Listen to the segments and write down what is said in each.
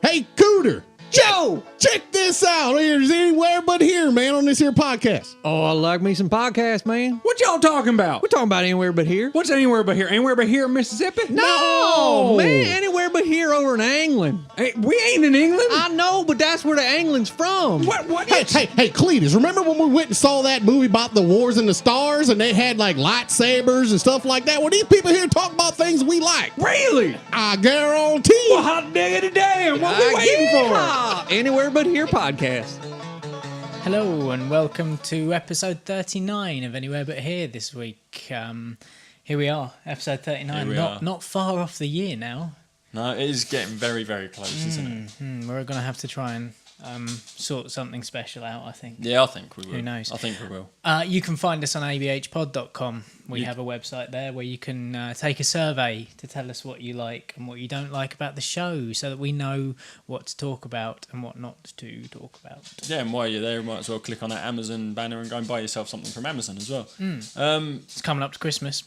Hey, Cooter! Joe! Check this out. There's anywhere but here, man, on this here podcast. Oh, I like me some podcasts, man. What y'all talking about? We're talking about anywhere but here. What's anywhere but here? Anywhere but here in Mississippi? No, man, anywhere but here over in England. Hey, we ain't in England. I know, but that's where the England's from. What? Hey, Cletus, remember when we went and saw that movie about the Wars in the Stars and they had like lightsabers and stuff like that? Well, these people here talk about things we like. Really? I guarantee. Well, hot diggity damn. What we waiting for? Anywhere but here podcast. Hello and welcome to episode 39 of Anywhere But Here this week. Here we are, episode 39. Not far off the year now. No, it is getting very, very close, isn't it? We're going to have to try and sort something special out, I think. Yeah, I think we will. Who knows? I think we will. You can find us on abhpod.com. We have a website there where you can take a survey to tell us what you like and what you don't like about the show so that we know what to talk about and what not to talk about. Yeah, and while you're there, you might as well click on that Amazon banner and go and buy yourself something from Amazon as well. It's coming up to Christmas.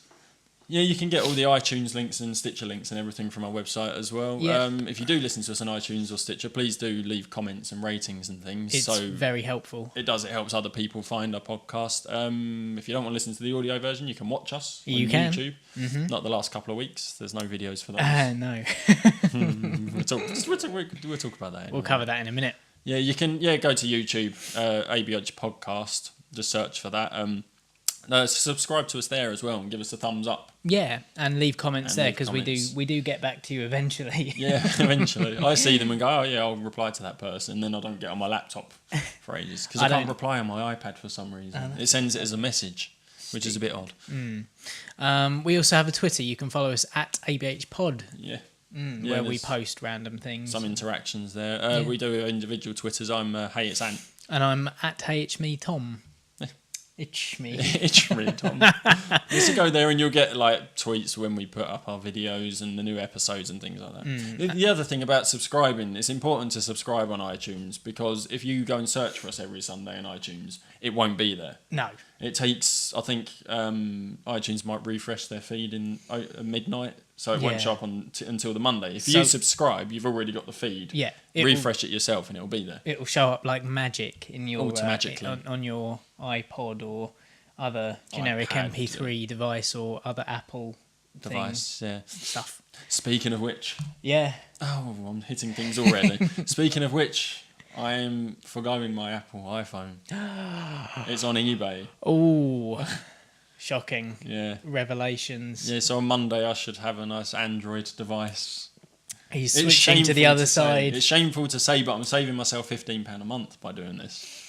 Yeah, you can get all the iTunes links and Stitcher links and everything from our website as well. Yeah. If you do listen to us on iTunes or Stitcher, please do leave comments and ratings and things. It's very helpful. It helps other people find our podcast. If you don't want to listen to the audio version, you can watch us on YouTube. Mm-hmm. Not the last couple of weeks. There's no videos for those. No. We'll talk about that anyway. We'll cover that in a minute. Yeah, you can go to YouTube, ABH Podcast, just search for that. Subscribe to us there as well and give us a thumbs up. Yeah, and leave comments there because we do get back to you eventually. Yeah, eventually. I see them and go, oh yeah, I'll reply to that person. Then I don't get on my laptop for ages because I can't reply on my iPad for some reason. It sends it as a message, which is a bit odd. We also have a Twitter. You can follow us at ABHPod. Yeah. Where we post random things. Some interactions there. We do individual Twitters. I'm Hey It's Ant. And I'm at Hey It's Me Tom. Itch me. Itch me, Tom. Just go there and you'll get like tweets when we put up our videos and the new episodes and things like that. The other thing about subscribing, it's important to subscribe on iTunes because if you go and search for us every Sunday in iTunes, it won't be there. No. It takes, I think, iTunes might refresh their feed in midnight, so it won't show up until the Monday. If you subscribe, you've already got the feed. Yeah. Refresh it yourself and it'll be there. It will show up like magic in your automatically on your iPod or other generic iPad, MP3 device or other Apple device. Stuff. Speaking of which. Yeah. Oh, I'm hitting things already. Speaking of which, I am forgoing my Apple iPhone. It's on eBay. Oh, shocking. Yeah. Revelations. Yeah, so on Monday I should have a nice Android device. He's switching to the other side. It's shameful to say, but I'm saving myself £15 a month by doing this.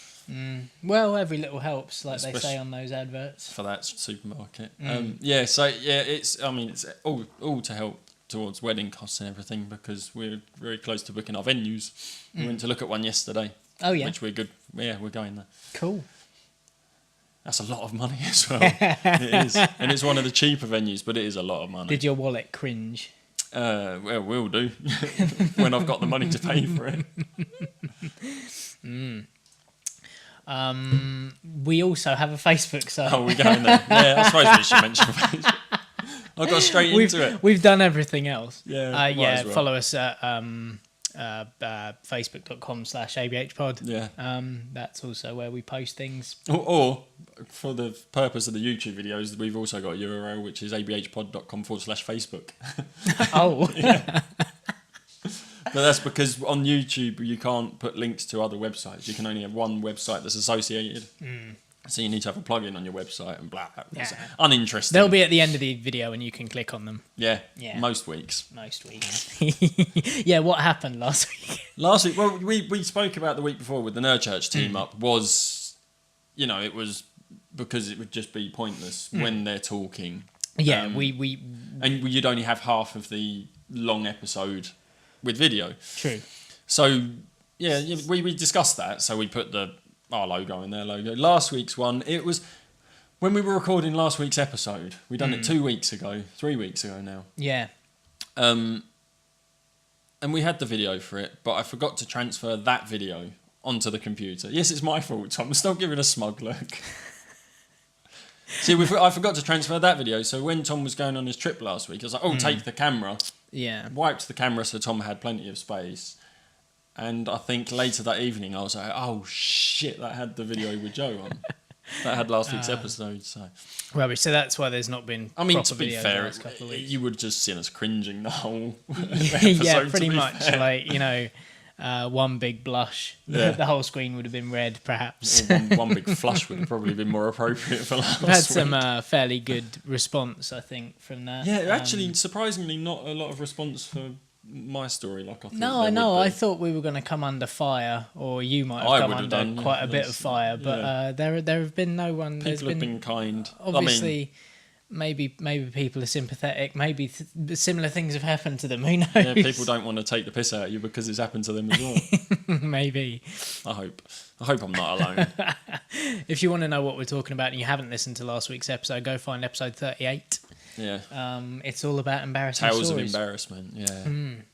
Well, every little helps, like they say on those adverts. For that supermarket. It's all to help towards wedding costs and everything because we're very close to booking our venues. We went to look at one yesterday. Oh yeah. Which we're good. Yeah, we're going there. Cool. That's a lot of money as well. It is. And it's one of the cheaper venues, but it is a lot of money. Did your wallet cringe? Well, we'll do. When I've got the money to pay for it. We also have a Facebook site. Oh, we're going there. Yeah, I suppose we should mention Facebook. I got straight into it. We've done everything else. Yeah, well. Follow us at facebook.com/abhpod. Yeah. That's also where we post things. Or for the purpose of the YouTube videos, we've also got a URL which is abhpod.com/Facebook. Oh. Yeah. But that's because on YouTube you can't put links to other websites. You can only have one website that's associated. So you need to have a plugin on your website and blah. It's uninteresting. They'll be at the end of the video and you can click on them. Yeah. Most weeks. Yeah, what happened last week? Last week, well, we spoke about the week before with the Nerd Church team up was, it was because it would just be pointless when they're talking. Yeah, and you'd only have half of the long episode with video. True. So, we discussed that. So we put our logo in their logo. Last week's one, it was when we were recording last week's episode. We done it 3 weeks ago now. Yeah. And we had the video for it, but I forgot to transfer that video onto the computer. Yes, it's my fault, Tom. Stop giving a smug look. See, I forgot to transfer that video, so when Tom was going on his trip last week, I was like, take the camera. Yeah. Wiped the camera so Tom had plenty of space. And I think later that evening I was like, oh shit, that had the video with Joe on. That had last week's episode. So Rubbish. So that's why there's not been. I mean, proper to be videos fair, the last couple of weeks. you would just seen us cringing the whole Yeah, episode, pretty to be much. fair. Like, you know, one big blush. Yeah. The whole screen would have been red, perhaps. Or one big flush would have probably been more appropriate for last We've had week. some fairly good response, I think, from that. Yeah, actually, surprisingly, not a lot of response for my story. Like I thought. No, I there know. would be. I thought we were going to come under fire, or you might have I come would have under done, quite a bit yes. of fire. But Yeah. there have been no one. There's People have been kind. obviously. Maybe people are sympathetic. Maybe similar things have happened to them. Who knows? Yeah, people don't want to take the piss out of you because it's happened to them as well. Maybe. I hope I'm not alone. If you want to know what we're talking about and you haven't listened to last week's episode, go find episode 38. Yeah. It's all about embarrassing Tales stories. of embarrassment. Yeah.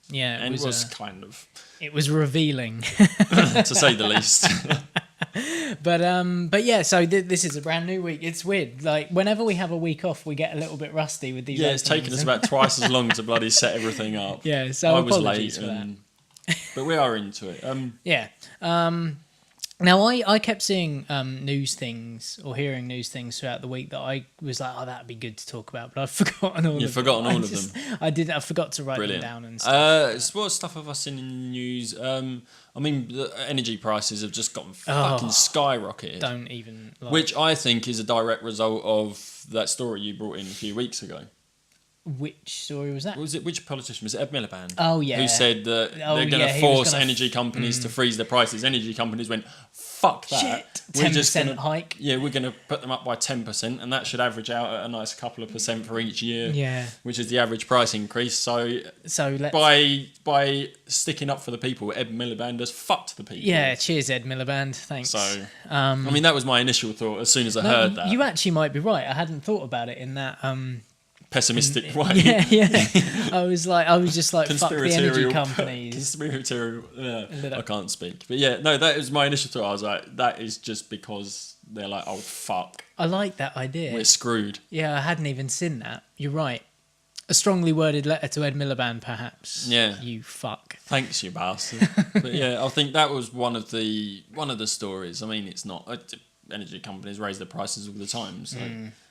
Yeah, And it was kind of, it was revealing. to say the least. But yeah, so this is a brand new week. It's weird. Like whenever we have a week off, we get a little bit rusty with these. Yeah, it's taken openings. us about twice as long to bloody set everything up. Yeah, so I was apologies late, for that. but we are into it. Yeah. Now I kept seeing news things or hearing news things throughout the week that I was like, oh, that'd be good to talk about, but I've forgotten all. You've forgotten all of them. I forgot to write Brilliant. them down and stuff. So what stuff have I seen in the news? I mean, the energy prices have just gotten fucking skyrocketed. Don't even. Like, Which I think is a direct result of that story you brought in a few weeks ago. which story was that? Which politician was it? Ed Milliband. Oh, yeah. Who said that Oh, they're going yeah, to he was force gonna energy companies to freeze their prices. Energy companies went, fuck that. Shit. We're just 10% gonna, hike. Yeah, we're going to put them up by 10%, and that should average out at a nice couple of percent for each year. Yeah. Which is the average price increase. So So let's. by sticking up for the people, Ed Milliband has fucked the people. Yeah, cheers, Ed Milliband. Thanks. So, I mean, that was my initial thought as soon as I heard that. You actually might be right. I hadn't thought about it in that. Pessimistic way. Yeah. I was just like, fuck the energy companies. Conspiratorial. little- Yeah, I can't speak. But yeah, no, that was my initial thought. I was like, that is just because they're like, oh, fuck, I like that idea. we're screwed. Yeah, I hadn't even seen that. You're right. A strongly worded letter to Ed Milliband, perhaps. Yeah. You fuck. Thanks, you bastard. But yeah, I think that was one of the stories. I mean, it's not... energy companies raise their prices all the time. So.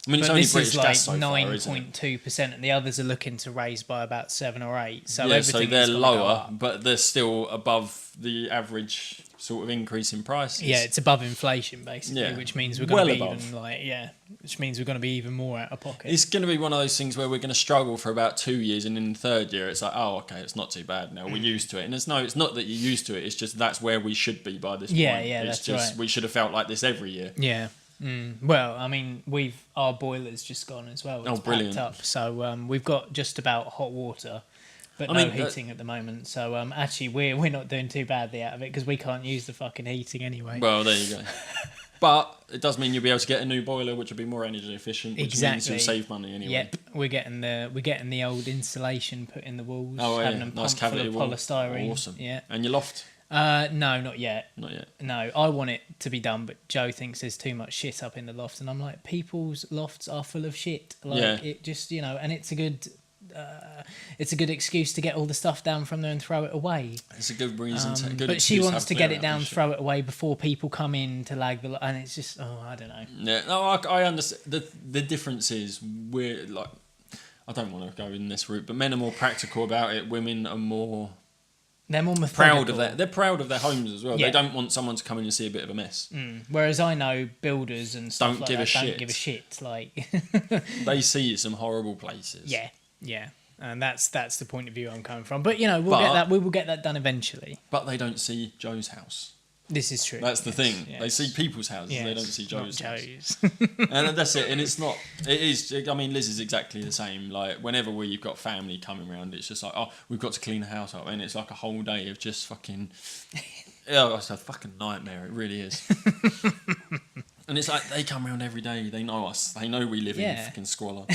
I mean, it's But only this British is like gas so far, isn't it? 9.2%, and the others are looking to raise by about 7 or 8. So Yeah, so everything they're is gonna go lower, up. but they're still above the average sort of increase in prices. Yeah, it's above inflation basically, Yeah. which means we're going to Well be above. which means we're going to be even more out of pocket. It's going to be one of those things where we're going to struggle for about 2 years, and in the third year, it's like, oh, okay, it's not too bad now. We're used to it, and it's not that you're used to it. It's just that's where we should be by this Yeah, point. yeah, It's that's just right. we should have felt like this every year. Yeah. Well, I mean, our boiler's just gone as well. It's Oh, brilliant. packed up, so we've got just about hot water, but no heating at the moment. So actually, we're not doing too badly out of it because we can't use the fucking heating anyway. Well, there you go. But it does mean you'll be able to get a new boiler, which will be more energy efficient, which means you'll save money anyway. Yep, we're getting the old insulation put in the walls. Oh, yeah. Having them Nice pumped cavity full of wall. polystyrene. Awesome. Yeah. And your loft? No, not yet. Not yet. No, I want it to be done, but Joe thinks there's too much shit up in the loft, and I'm like, people's lofts are full of shit. Like Yeah. it just, and it's a good excuse to get all the stuff down from there and throw it away. It's a good reason. But she wants to get it down, throw it away before people come in to lag the, and it's just, I don't know. Yeah, no, I understand. The difference is we're like, I don't want to go in this route, but men are more practical about it. Women are more They're more methodical. they're proud of their homes as well. Yeah. They don't want someone to come in and see a bit of a mess. Whereas I know builders and stuff Don't like give that a don't shit. give a shit. Like, They see some horrible places. yeah, and that's the point of view I'm coming from. But we will get that done eventually. But they don't see Joe's house. This is true. That's the thing. Yes. They see people's houses. Yes, They don't see not Joe's house. Joe's. And that's it. And it's not. It is. I mean, Liz is exactly the same. Like whenever we've got family coming around, it's just like, oh, we've got to clean the house up, and it's like a whole day of just fucking. Yeah, it's a fucking nightmare. It really is. And it's like they come around every day. They know us. They know we live in fucking squalor.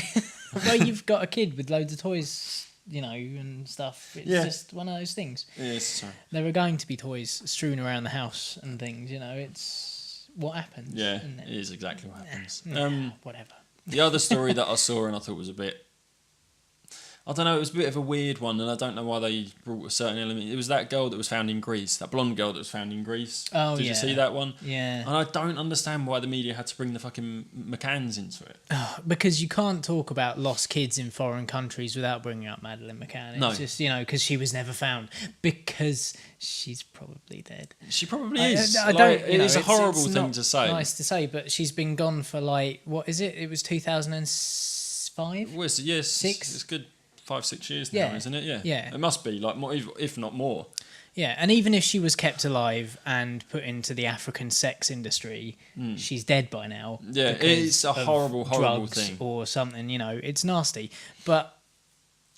Well, you've got a kid with loads of toys, and stuff. It's just one of those things. Yes, sorry. There are going to be toys strewn around the house and things. It's what happens. Yeah, isn't it is exactly what happens. Whatever. The other story that I saw and I thought was a bit... I don't know, it was a bit of a weird one, and I don't know why they brought a certain element. It was that girl that was found in Greece, that blonde girl that was found in Greece. Oh, Did you see that one? Yeah. And I don't understand why the media had to bring the fucking McCanns into it. Because you can't talk about lost kids in foreign countries without bringing up Madeline McCann. It's No. just, because she was never found. Because she's probably dead. She probably is. I don't. It is a horrible it's thing not to say. Nice to say, but she's been gone for what is it? It was 2005. Well, yes, Six? it's good 5-6 years now, Yeah. isn't it? Yeah. Yeah. It must be like more, if not more. Yeah, and even if she was kept alive and put into the African sex industry, she's dead by now. Yeah, because it's a of horrible drugs thing. or something. It's nasty. But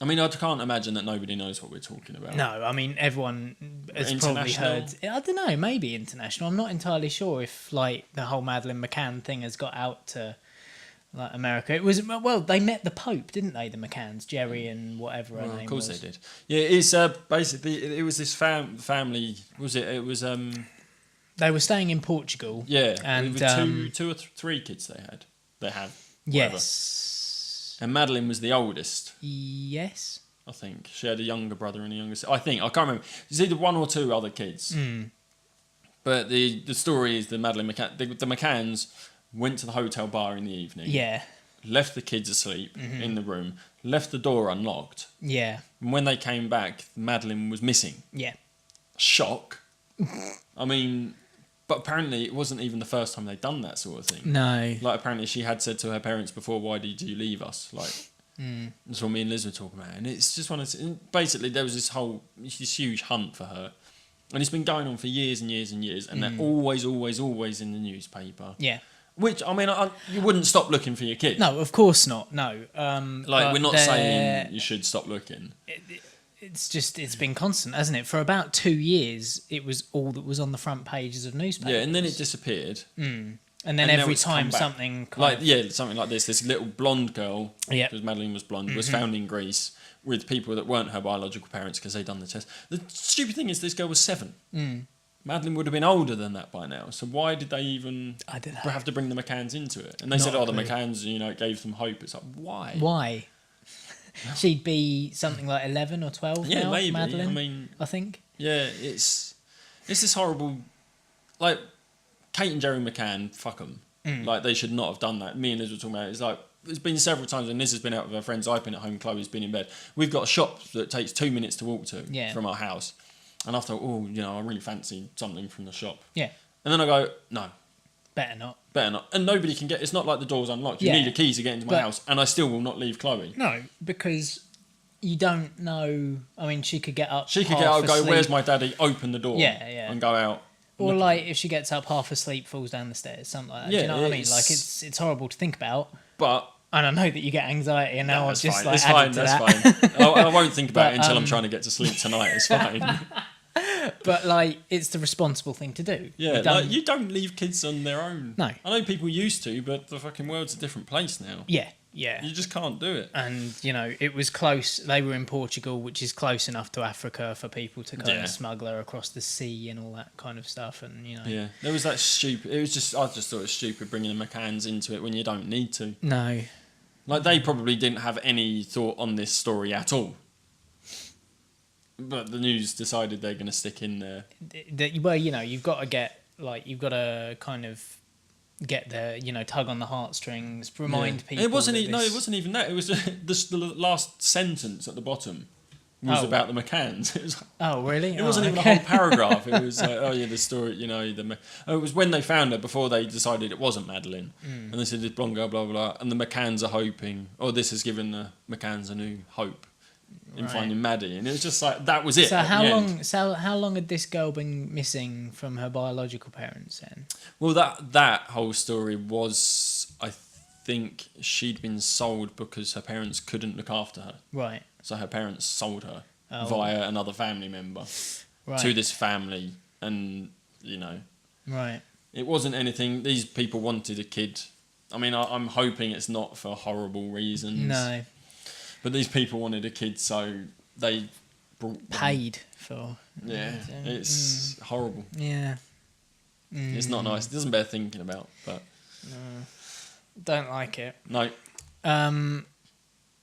I mean, I can't imagine that nobody knows what we're talking about. no, I mean everyone has probably heard. I don't know, maybe international. I'm not entirely sure if the whole Madeline McCann thing has got out to America. It was they met the Pope, didn't they? The McCanns, Jerry and whatever her name was. Of course they did. Yeah, it's basically it was this family. Was it? It was They were staying in Portugal. yeah, and it was two or three kids they had. They have. Whatever. Yes. And Madeline was the oldest. Yes. I think she had a younger brother and a younger sister. I can't remember. It's either one or two other kids. But the story is the Madeline McCann. The McCanns went to the hotel bar in the evening. Yeah. Left the kids asleep in the room. Left the door unlocked. Yeah. And when they came back, Madeline was missing. Yeah. Shock. I mean, but apparently it wasn't even the first time they'd done that sort of thing. No. Like apparently she had said to her parents before, "Why did you leave us?" That's what me and Liz were talking about, and it's just one of basically there was this huge hunt for her, and it's been going on for years and years and years, and they're always in the newspaper. Yeah. Which I mean, you wouldn't stop looking for your kid. No, of course not. No. We're not saying you should stop looking. It's been constant, hasn't it? For about 2 years, it was all that was on the front pages of newspapers. Yeah, and then it disappeared. And then now every it's time come back. something something like this little blonde girl, Yeah. because Madeline was blonde, was found in Greece with people that weren't her biological parents because they'd done the test. The stupid thing is this girl was 7. Madeline would have been older than that by now. So why did they even I don't know. have to bring the McCanns into it? And they Not said, a the clue. McCanns, it gave them hope. It's like, why? Why? She'd be something like 11 or 12 Yeah, now, maybe. Madeline, I mean, I think. yeah, it's this horrible. Like, Kate and Jerry McCann, fuck them. Like, they should not have done that. Me and Liz were talking about it. It's like, it's been several times when Liz has been out with her friends. I've been at home, Chloe's been in bed. We've got a shop that takes 2 minutes to walk to from our house. And I thought, I really fancy something from the shop. Yeah. And then I go, no, Better not. And nobody can get, it's not like the door's unlocked. You Yeah. need a key to get into my house. And I still will not leave Chloe. No, because you don't know. I mean, she could get up. She could half get out and go, asleep. where's my daddy? Open the door. Yeah, yeah. And go out. Or like if she gets up half asleep, falls down the stairs, something like that. Do Yeah, you know what I mean? it's- Like it's horrible to think about. But And I know that you get anxiety, and now I've that's just fine. It's added fine. to That's that. fine. I won't think about But, it until I'm trying to get to sleep tonight. It's fine. But it's the responsible thing to do. Yeah, you don't leave kids on their own. No. I know people used to, but the fucking world's a different place now. Yeah, yeah. You just can't do it. And it was close. They were in Portugal, which is close enough to Africa for people to kind Yeah. of smuggle her across the sea and all that kind of stuff. And Yeah, there was that stupid. I just thought it was stupid bringing the McCanns into it when you don't need to. no, Like, they probably didn't have any thought on this story at all. But the news decided they're going to stick in there. well, you've got to you've got to kind of get the tug on the heartstrings, remind people. It wasn't. that No, this- it wasn't even that. It was the last sentence at the bottom was Oh. about the McCanns. It was. Oh, really? It wasn't even a whole paragraph. It was like, the story. It was when they found her before they decided it wasn't Madeline, and they said this blonde girl, blah blah blah, and the McCanns are hoping, this has given the McCanns a new hope in Right. finding Maddie, and it was just like that was it. So at how the long? end. So how long had this girl been missing from her biological parents then? Well, that whole story was, I think, she'd been sold because her parents couldn't look after her. Right. So her parents sold her Oh. via another family member Right. to this family, and Right. it wasn't anything. These people wanted a kid. I mean, I'm hoping it's not for horrible reasons. No. But these people wanted a kid, so they brought them. Paid for. Yeah, it's horrible. Yeah. It's not nice. It doesn't bear thinking about, but Don't like it. no.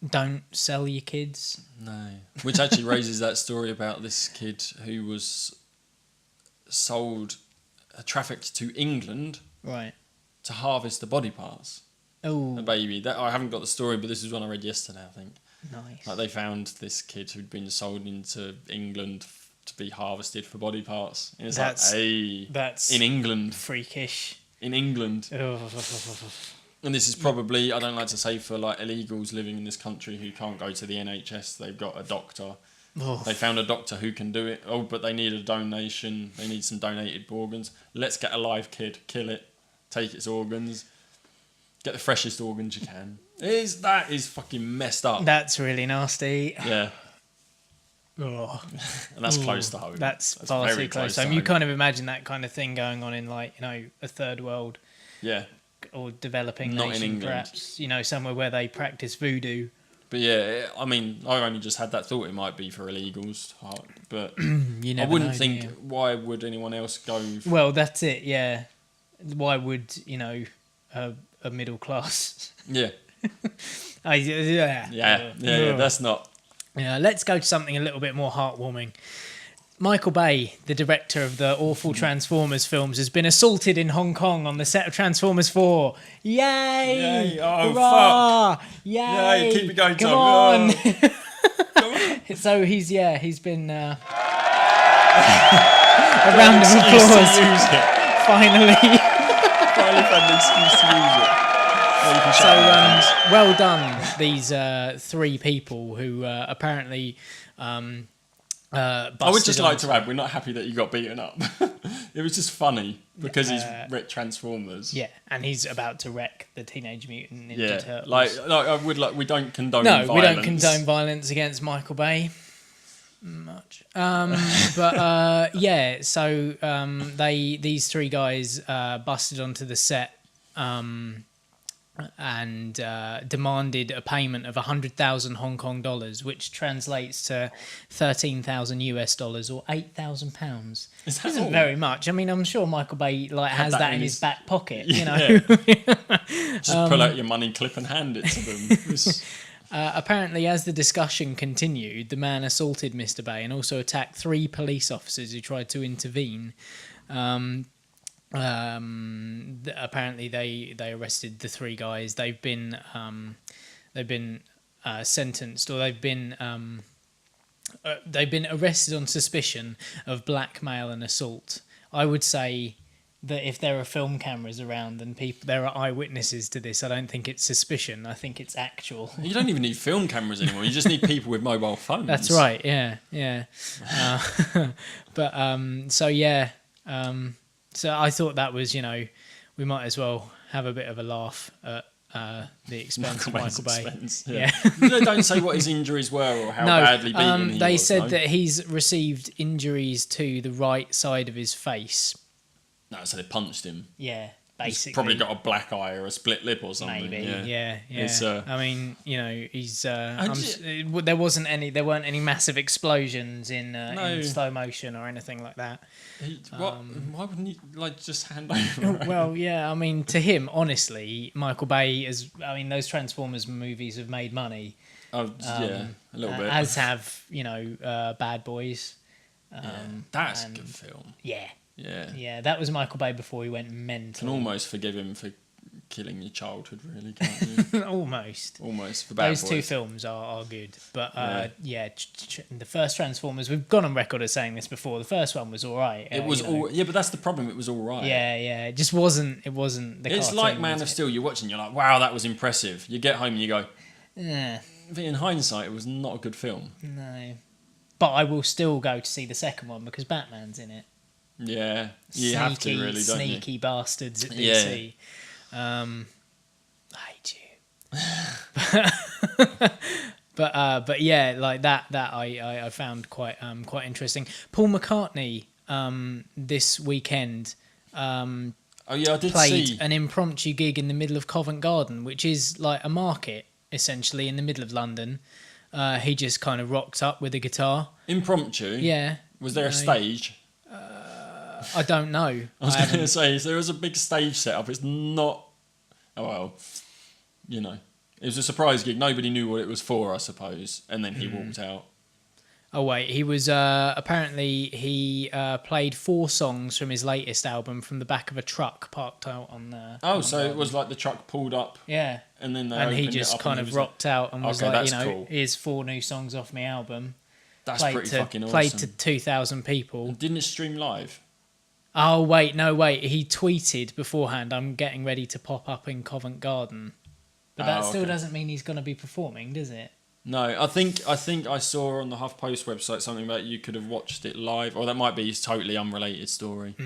don't sell your kids. No. Which actually raises that story about this kid who was trafficked to England Right. to harvest the body parts. Oh, A baby. That I haven't got the story, but this is one I read yesterday, I think. nice. Like they found this kid who'd been sold into England to be harvested for body parts. And it's That's- like, hey, That's in England. freakish. In England. Oh. And this is probably, I don't like to say for like illegals living in this country who can't go to the NHS, they've got a doctor. Oh. They found a doctor who can do it. Oh, but they need a donation. They need some donated organs. Let's get a live kid, kill it, take its organs, get the freshest organs you can. That is fucking messed up. That's really nasty. Yeah, Oh. and that's close to home. That's far very too close. to You home. kind of imagine that kind of thing going on in like, a third world Yeah, or developing Not in nation, England. perhaps. Somewhere where they practice voodoo. but yeah, I mean, I only just had that thought it might be for illegals, but You I never wouldn't know, do think you? why would anyone else go. Well, that's it. Yeah. Why would a middle class? Yeah, Yeah. yeah. That's not. Yeah, let's go to something a little bit more heartwarming. Michael Bay, the director of the awful Transformers films, has been assaulted in Hong Kong on the set of Transformers 4. Yay! Yay! Oh, Hurrah! Yay! Yay, keep it going, Come Tom. on! Come on. So he's been a round of Excuse to applause. use it. Finally. Finally found an excuse to use it. Well, you can So, shut your mouth. well done, these three people who apparently I would just like to add, we're not happy that you got beaten up. It was just funny because he's wrecked Transformers. Yeah, and he's about to wreck the Teenage Mutant Ninja Yeah, Turtles. we don't condone no, violence. we don't condone violence against Michael Bay. Much. But yeah, so these three guys busted onto the set and demanded a payment of 100,000 Hong Kong dollars, which translates to 13,000 US dollars or 8,000 pounds. Is that Isn't all? very much. I mean, I'm sure Michael Bay has that in his back pocket. Yeah. Just pull out your money clip and hand it to them. It's- Apparently, as the discussion continued, the man assaulted Mr. Bay and also attacked three police officers who tried to intervene. Apparently, they arrested the three guys. They've been sentenced, or they've been arrested on suspicion of blackmail and assault. I would say that if there are film cameras around and there are eyewitnesses to this, I don't think it's suspicion. I think it's actual. you don't even need film cameras anymore. You just need people with mobile phones. That's right. Yeah. But so yeah. So I thought that was, we might as well have a bit of a laugh at the expense of Michael Bay. Expense, Yeah. They don't say what his injuries were or how badly beaten he they was. said no? that he's received injuries to the right side of his face. No, so they punched him. Yeah, He's basically. probably got a black eye or a split lip or something. Maybe, Yeah. yeah. It's, I mean, he's. just- There weren't any massive explosions in slow motion or anything like that. Why wouldn't you just hand over? Well, yeah. I mean, to him, honestly, Michael Bay those Transformers movies have made money, Oh, yeah, a little bit. as have Bad Boys. That's a and- good film. Yeah, Yeah. yeah. That was Michael Bay before he went mental. Can almost forgive him for killing your childhood, really, can't you? Almost. Almost. For Bad Those two Boys. films are good, but the first Transformers. We've gone on record as saying this before. The first one was all right. It was but that's the problem. It was all right. Yeah. It just wasn't. It wasn't the. It's cartoon, like Man was of it? Steel. You're watching, you're like, wow, that was impressive. You get home and you go, Eh, but in hindsight, it was not a good film. no, but I will still go to see the second one because Batman's in it. Yeah, you have to really, don't you? Sneaky bastards at Yeah. DC. I hate you. But yeah, like that I found quite interesting. Paul McCartney this weekend Oh yeah, I did played see. an impromptu gig in the middle of Covent Garden, which is like a market essentially in the middle of London. He just kind of rocked up with a guitar. Impromptu. Yeah. Was there a stage? I don't know. I was going to say, there was a big stage set up. It's not. Oh well, It was a surprise gig. Nobody knew what it was for, I suppose. And then he walked out. Oh wait, he was apparently he played 4 songs from his latest album from the back of a truck parked out on the. Oh, so it was like the truck pulled up. Yeah. And then he just kind of rocked out and was Okay, like, that's cool. here's 4 new songs off my album. That's pretty fucking awesome. Played to 2,000 people. Didn't it stream live? Oh wait, no wait. He tweeted beforehand, "I'm getting ready to pop up in Covent Garden," but that still doesn't mean he's going to be performing, does it? No, I think I saw on the HuffPost website something about you could have watched it live, or that might be a totally unrelated story.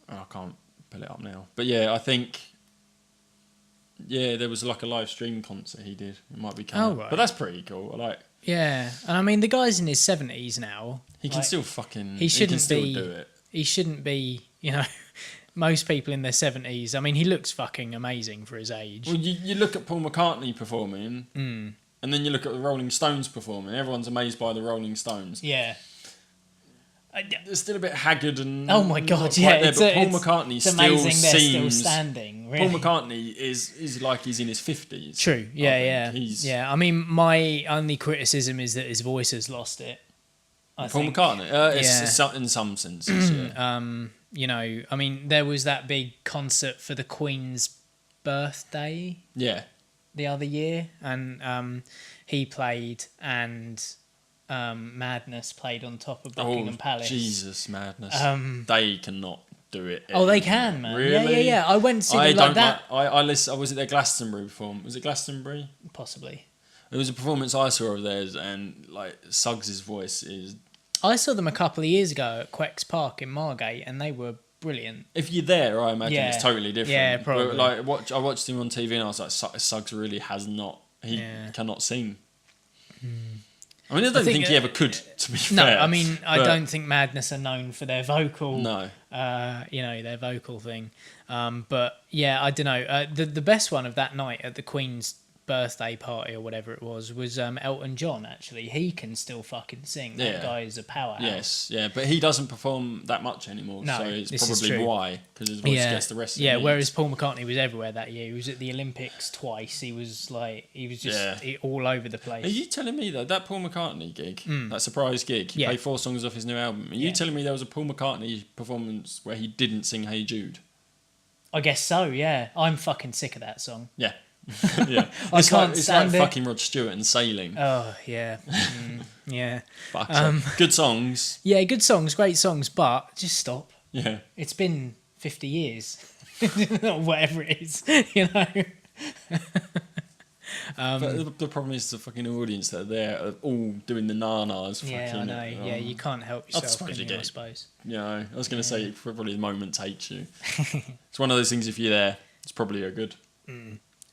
I can't pull it up now, but yeah, I think there was like a live stream concert he did. It might be coming, right. But that's pretty cool. I like. Yeah, and I mean the guy's in his 70s now. He can still fucking. He shouldn't can still be. Do it. He shouldn't be. Most people in their 70s. I mean, he looks fucking amazing for his age. Well, you look at Paul McCartney performing, and then you look at the Rolling Stones performing. Everyone's amazed by the Rolling Stones. Yeah. They're still a bit haggard and. Oh my god! But Paul McCartney still amazing seems. They're still standing. Really. Paul McCartney is like he's in his 50s. True. Yeah. He's I mean, my only criticism is that his voice has lost it. Paul McCartney. In some senses. Yeah. I mean, there was that big concert for the Queen's birthday. Yeah. The other year, and he played, and Madness played on top of Buckingham Palace. Jesus, Madness! They cannot do it. Oh, they can, man. Really? Yeah. I went to see them like that. I was at their Glastonbury performance. Was it Glastonbury? Possibly. It was a performance I saw of theirs, and like Suggs' voice is. I saw them a couple of years ago at Quex Park in Margate, and they were brilliant. If you're there, I imagine it's totally different. Yeah, probably. But I watched him on TV, and I was like, Suggs really has not. He cannot sing. I mean, I don't think he ever could. To be fair. No, I mean, I don't think Madness are known for their vocal. No. Their vocal thing. But yeah, I don't know. The best one of that night at the Queen's birthday party or whatever it was Elton John. Actually, he can still fucking sing. That guy is a powerhouse. Yes, yeah, but he doesn't perform that much anymore. No, so it's this is probably true. why, because his voice gets the rest of it. Whereas Paul McCartney was everywhere that year. He was at the Olympics twice. He was just all over the place. Are you telling me that Paul McCartney gig, that surprise gig, he played 4 songs off his new album? Are you telling me there was a Paul McCartney performance where he didn't sing Hey Jude? I guess so. Yeah, I'm fucking sick of that song. Yeah. Yeah, I can't stand it's it. like fucking Rod Stewart and Sailing. Oh yeah, yeah. Good songs. Yeah, good songs, great songs, but just stop. Yeah, it's been 50 years, or whatever it is, but the problem is the fucking audience that are there are all doing the nanas. Yeah, I know. Yeah, you can't help yourself. I suppose. Yeah, I was going to say probably the moment takes you. It's one of those things. If you're there, it's probably a good.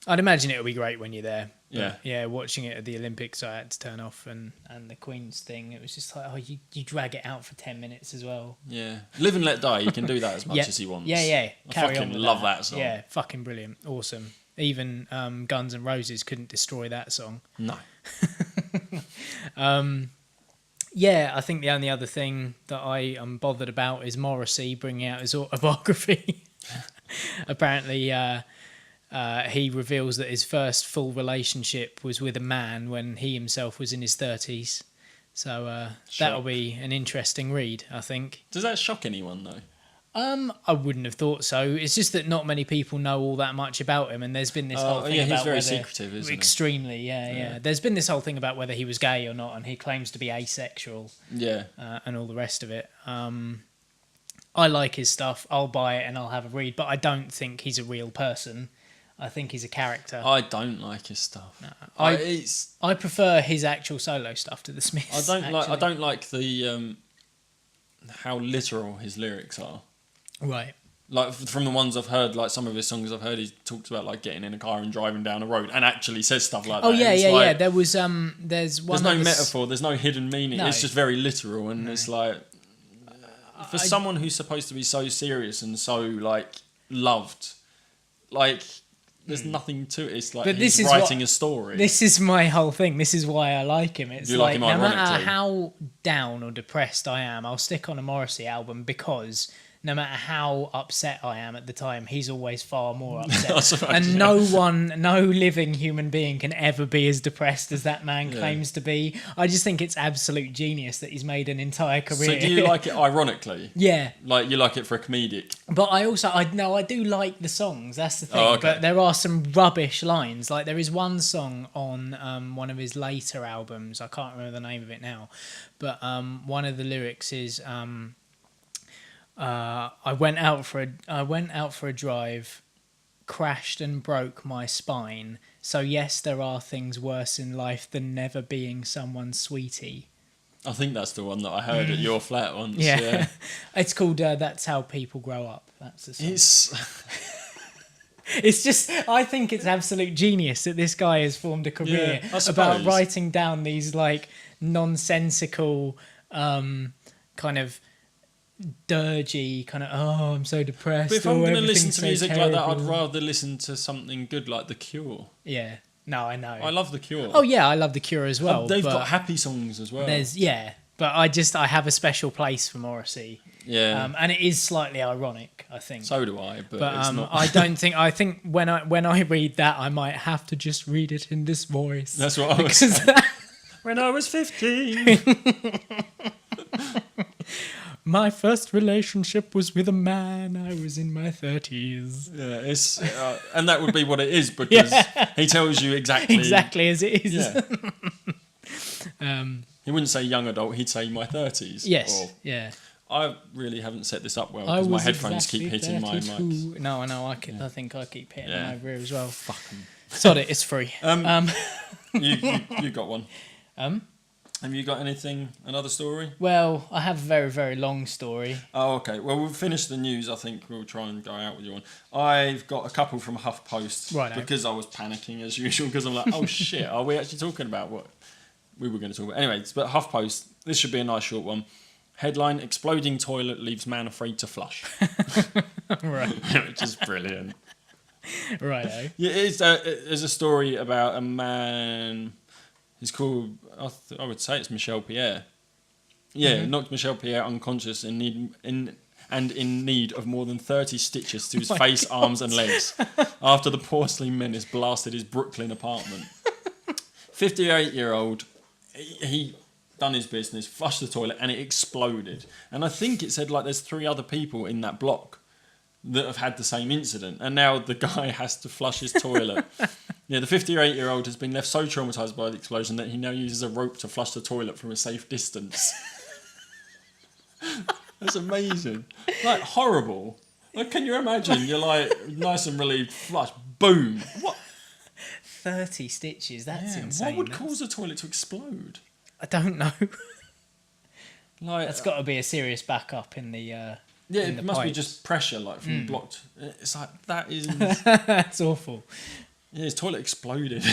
I'd imagine it'll be great when you're there. Yeah. Yeah, watching it at the Olympics, I had to turn off, and the Queen's thing, it was just like, you drag it out for 10 minutes as well. Yeah. Live and Let Die, you can do that as much as he wants. Yeah. I fucking love that song. Yeah, fucking brilliant. Awesome. Even Guns N' Roses couldn't destroy that song. No. Yeah, I think the only other thing that I am bothered about is Morrissey bringing out his autobiography. Apparently, he reveals that his first full relationship was with a man when he himself was in his 30s. So that'll be an interesting read, I think. Does that shock anyone, though? I wouldn't have thought so. It's just that not many people know all that much about him, and there's been this whole thing about he's very whether... secretive, isn't he? Extremely, yeah. There's been this whole thing about whether he was gay or not, and he claims to be asexual. Yeah. And all the rest of it. I like his stuff. I'll buy it and I'll have a read, but I don't think he's a real person. I think he's a character. I don't like his stuff. No, I prefer his actual solo stuff to the Smiths. I don't like the how literal his lyrics are. Right. Like from the ones I've heard, like some of his songs I've heard, he talks about like getting in a car and driving down a road, and actually says stuff like that. Oh yeah. There was there's one. There's no metaphor. There's no hidden meaning. No. It's just very literal, and it's like for someone who's supposed to be so serious and so like loved, like. There's nothing to it. It's like he's writing a story. This is my whole thing. This is why I like him. It's no matter how down or depressed I am, I'll stick on a Morrissey album because no matter how upset I am at the time, he's always far more upset. I suppose, And yeah. no living human being can ever be as depressed as that man claims to be. I just think it's absolute genius that he's made an entire career. So do you like it ironically? Yeah. Like you like it for a comedic? But I do like the songs. That's the thing. Oh, okay. But there are some rubbish lines. Like there is one song on one of his later albums. I can't remember the name of it now. But one of the lyrics is I went out for a drive, crashed and broke my spine. So yes, there are things worse in life than never being someone's sweetie. I think that's the one that I heard at your flat once. Yeah, Yeah. it's called "That's How People Grow Up." That's the song. It's It's just, I think it's absolute genius that this guy has formed a career Yeah, I about suppose. writing down these like nonsensical, kind of dirgy, kind of, oh, I'm so depressed. But if I'm oh, going to listen everything's to so music like that, I'd terrible. rather listen to something good like The Cure. Yeah, no, I know. I love The Cure. Oh yeah, I love The Cure as well. They've but got happy songs as well. but I have a special place for Morrissey. Yeah. And it is slightly ironic, I think. So do I, but But it's not. I think when I read that, I might have to just read it in this voice. That's what I was Because saying. When I was 15. my first relationship was with a man. I was in my 30s. Yeah, it's and that would be what it is because he tells you exactly Exactly as it is. Yeah. He wouldn't say young adult, he'd say my 30s. Yes. Or, Yeah. I really haven't set this up well I because my was headphones keep exactly hitting my mics. 32. No, I know. I think I keep hitting Yeah. them over here as well. Fuck 'em. Sod it. It's free. You got one. Have you got anything? Another story? Well, I have a very, very long story. Oh, okay. Well, we'll finish the news. I think we'll try and go out with you one. I've got a couple from HuffPost Righto. because I was panicking as usual because I'm like, oh shit, are we actually talking about what we were going to talk about? Anyways, but HuffPost, this should be a nice short one. Headline, exploding toilet leaves man afraid to flush. Right. Which is brilliant. Righto. Yeah, it's a story about a man. He's called, I would say it's Michel Pierre. Yeah, knocked Michel Pierre unconscious in need of more than 30 stitches to his face, arms and legs after the porcelain menace blasted his Brooklyn apartment. 58-year-old, he done his business, flushed the toilet and it exploded. And I think it said like there's 3 other people in that block that have had the same incident, and now the guy has to flush his toilet. Yeah, the 58-year-old has been left so traumatised by the explosion that he now uses a rope to flush the toilet from a safe distance. That's amazing. Like, horrible. Like, can you imagine? You're like, nice and relieved, flush, boom. What? 30 stitches. That's insane. What would cause a toilet to explode? I don't know. Like, That's got to be a serious backup in the. yeah, in it the must be pipes. just pressure, like from blocked. It's like that is. That's awful. Yeah, his toilet exploded.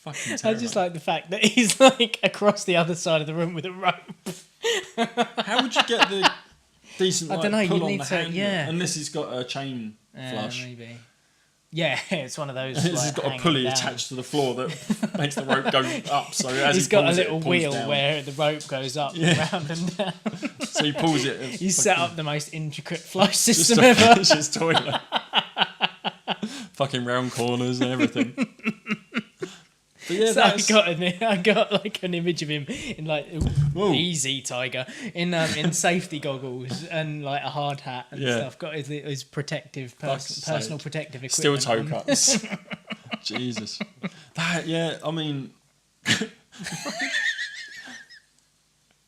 Fucking I terrible. just like the fact that he's like across the other side of the room with a rope. How would you get the decent I like, dunno, pull you on need the to- handle? yeah. Unless he's got a chain flush. Maybe. Yeah, it's one of those. Unless like, he's got a hanging pulley down. attached to the floor that makes the rope go up. So as He's he got a pulls little it pulls wheel down. where the rope goes up, Yeah. round and down. So he pulls it. He's set up the most intricate flush just system to ever. finish his toilet. Fucking round corners and everything. But yeah, So I that's... got like an image of him in like Whoa. easy tiger in safety goggles and like a hard hat and Yeah. stuff. Got his protective Fuck's personal sake. protective Steel equipment. toe on. cuts. Jesus. That, yeah, I mean...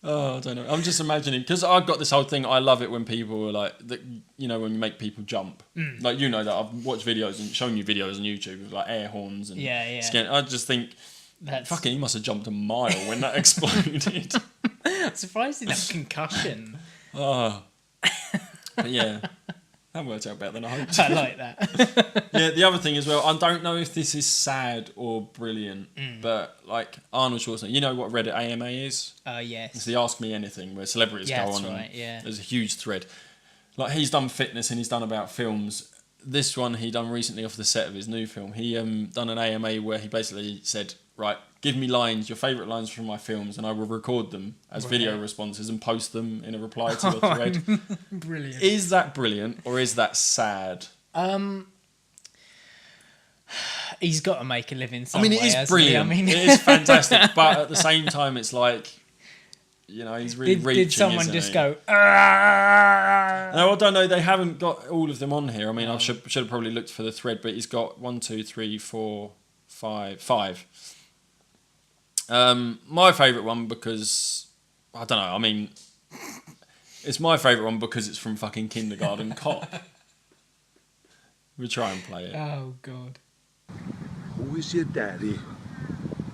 Oh, I don't know. I'm just imagining, because I've got this whole thing, I love it when people are like, that, you know, when you make people jump. Like, you know that I've watched videos and shown you videos on YouTube with like air horns and Yeah. I just think, That's fucking, he must have jumped a mile when that exploded. surprised he didn't have concussion. Oh. But yeah, that worked out better than I hoped. I like that. Yeah, the other thing as well, I don't know if this is sad or brilliant, but like Arnold Schwarzenegger, you know what Reddit AMA is? It's Yes. the Ask Me Anything where celebrities Yeah, go that's on right, and yeah. there's a huge thread. Like he's done fitness and he's done about films. This one he done recently off the set of his new film. He done an AMA where he basically said, right, give me lines, your favourite lines from my films, and I will record them as video responses and post them in a reply to the thread. Brilliant. Is that brilliant or is that sad? He's got to make a living some I mean, way, it is hasn't brilliant. he? I mean, it is fantastic, but at the same time, it's like, you know, he's really reaching. did someone just go? No, I don't know. They haven't got all of them on here. I mean, I should have probably looked for the thread, but he's got 1, 2, 3, 4, 5. My favourite one because I don't know. I mean, it's my favourite one because it's from fucking Kindergarten Cop. We'll try and play it. Oh God. Who is your daddy,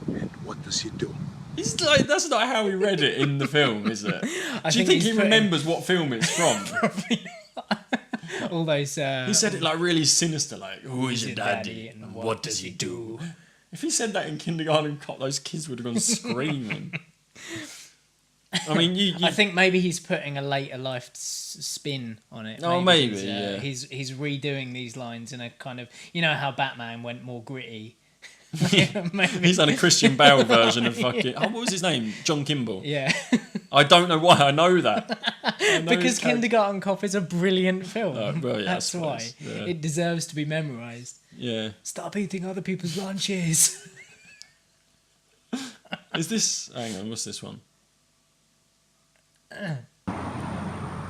and what does he do? He's like, that's not how he read it in the film, is it? Do you think he remembers what film it's from? All those. He said it like really sinister, like, who is your daddy and what does he do? If he said that in Kindergarten Cop, those kids would have gone screaming. I mean, you I think maybe he's putting a later life spin on it. Oh, maybe, yeah. He's redoing these lines in a kind of, you know how Batman went more gritty. Maybe. He's done a Christian Bale version of fucking. Oh, what was his name? John Kimball. Yeah. I don't know why I know that. Because Kindergarten Cop is a brilliant film. Oh, well, yeah, That's why. Yeah. It deserves to be memorised. Yeah. Stop eating other people's lunches. Is this? Hang on, what's this one?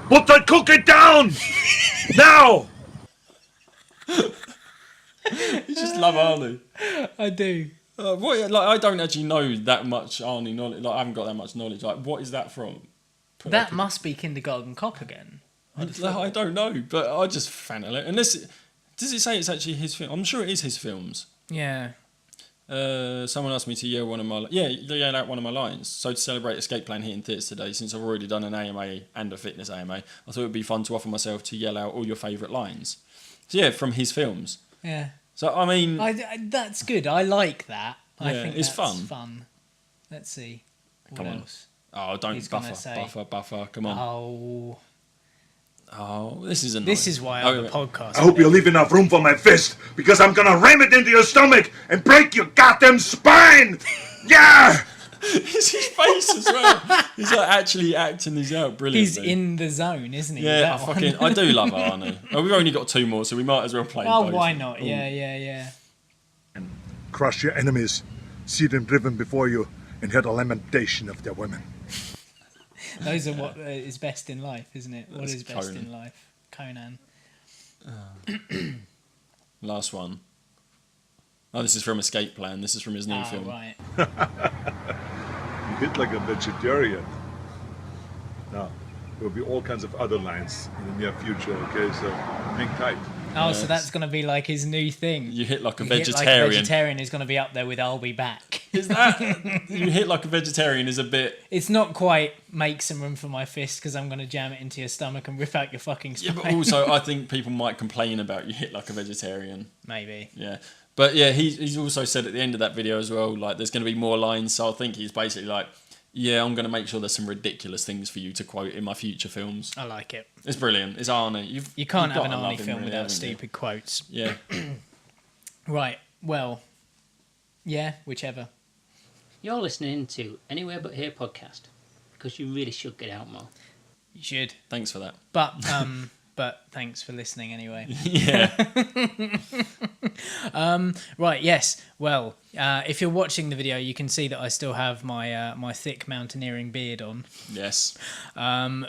Put that cookie down! Now! You just love Arnie. I do. Like, I don't actually know that much Arnie knowledge. Like, I haven't got that much knowledge. Like, what is that from? That must be Kindergarten Cop again. I don't know, but I just fan of it. Unless, does it say it's actually his film? I'm sure it is his films. Yeah. Someone asked me to yell out one of my lines. So to celebrate Escape Plan hitting theatres today, since I've already done an AMA and a fitness AMA, I thought it would be fun to offer myself to yell out all your favourite lines. So yeah, from his films. Yeah. So I mean, that's good. I like that. I Yeah, think it's that's fun. Let's see. What Come on. else? oh, don't He's gonna buffer. Come on. Oh, this is annoying. This is why I'm a podcast. I hope you leave enough room for my fist, because I'm gonna ram it into your stomach and break your goddamn spine! Yeah! It's his face as well. He's like actually acting these out brilliantly. He's in the zone, isn't he? Yeah, That one? I do love Arnie. Oh, we've only got 2 more, so we might as well play Oh, both. why not? Ooh. Yeah. Crush your enemies, see them driven before you, and hear the lamentation of their women. Those are what is best in life, isn't it? What That's is best Conan. in life? Conan. Last one. Oh, this is from Escape Plan. This is from his new Oh, film. right. You hit like a vegetarian. Now, there will be all kinds of other lines in the near future, okay? So hang tight. Oh, so that's going to be like his new thing. You hit like a You hit vegetarian. Like a vegetarian is going to be up there with I'll Be Back. Is that you hit like a vegetarian is a bit? It's not quite make some room for my fist because I'm going to jam it into your stomach and rip out your fucking Yeah, spine. but also I think people might complain about you hit like a vegetarian. Maybe. Yeah, but yeah, he's also said at the end of that video as well, like there's going to be more lines. So I think he's basically like, yeah, I'm going to make sure there's some ridiculous things for you to quote in my future films. I like it. It's brilliant. It's Arnie. You can't you've have an got to love Arnie him, film really, without haven't you? stupid quotes. Yeah. Right. Well. Yeah. Whichever. You're listening to Anywhere But Here podcast because you really should get out more. You should. Thanks for that. But thanks for listening anyway. Yeah. Right. Yes. Well, if you're watching the video, you can see that I still have my my thick mountaineering beard on. Yes.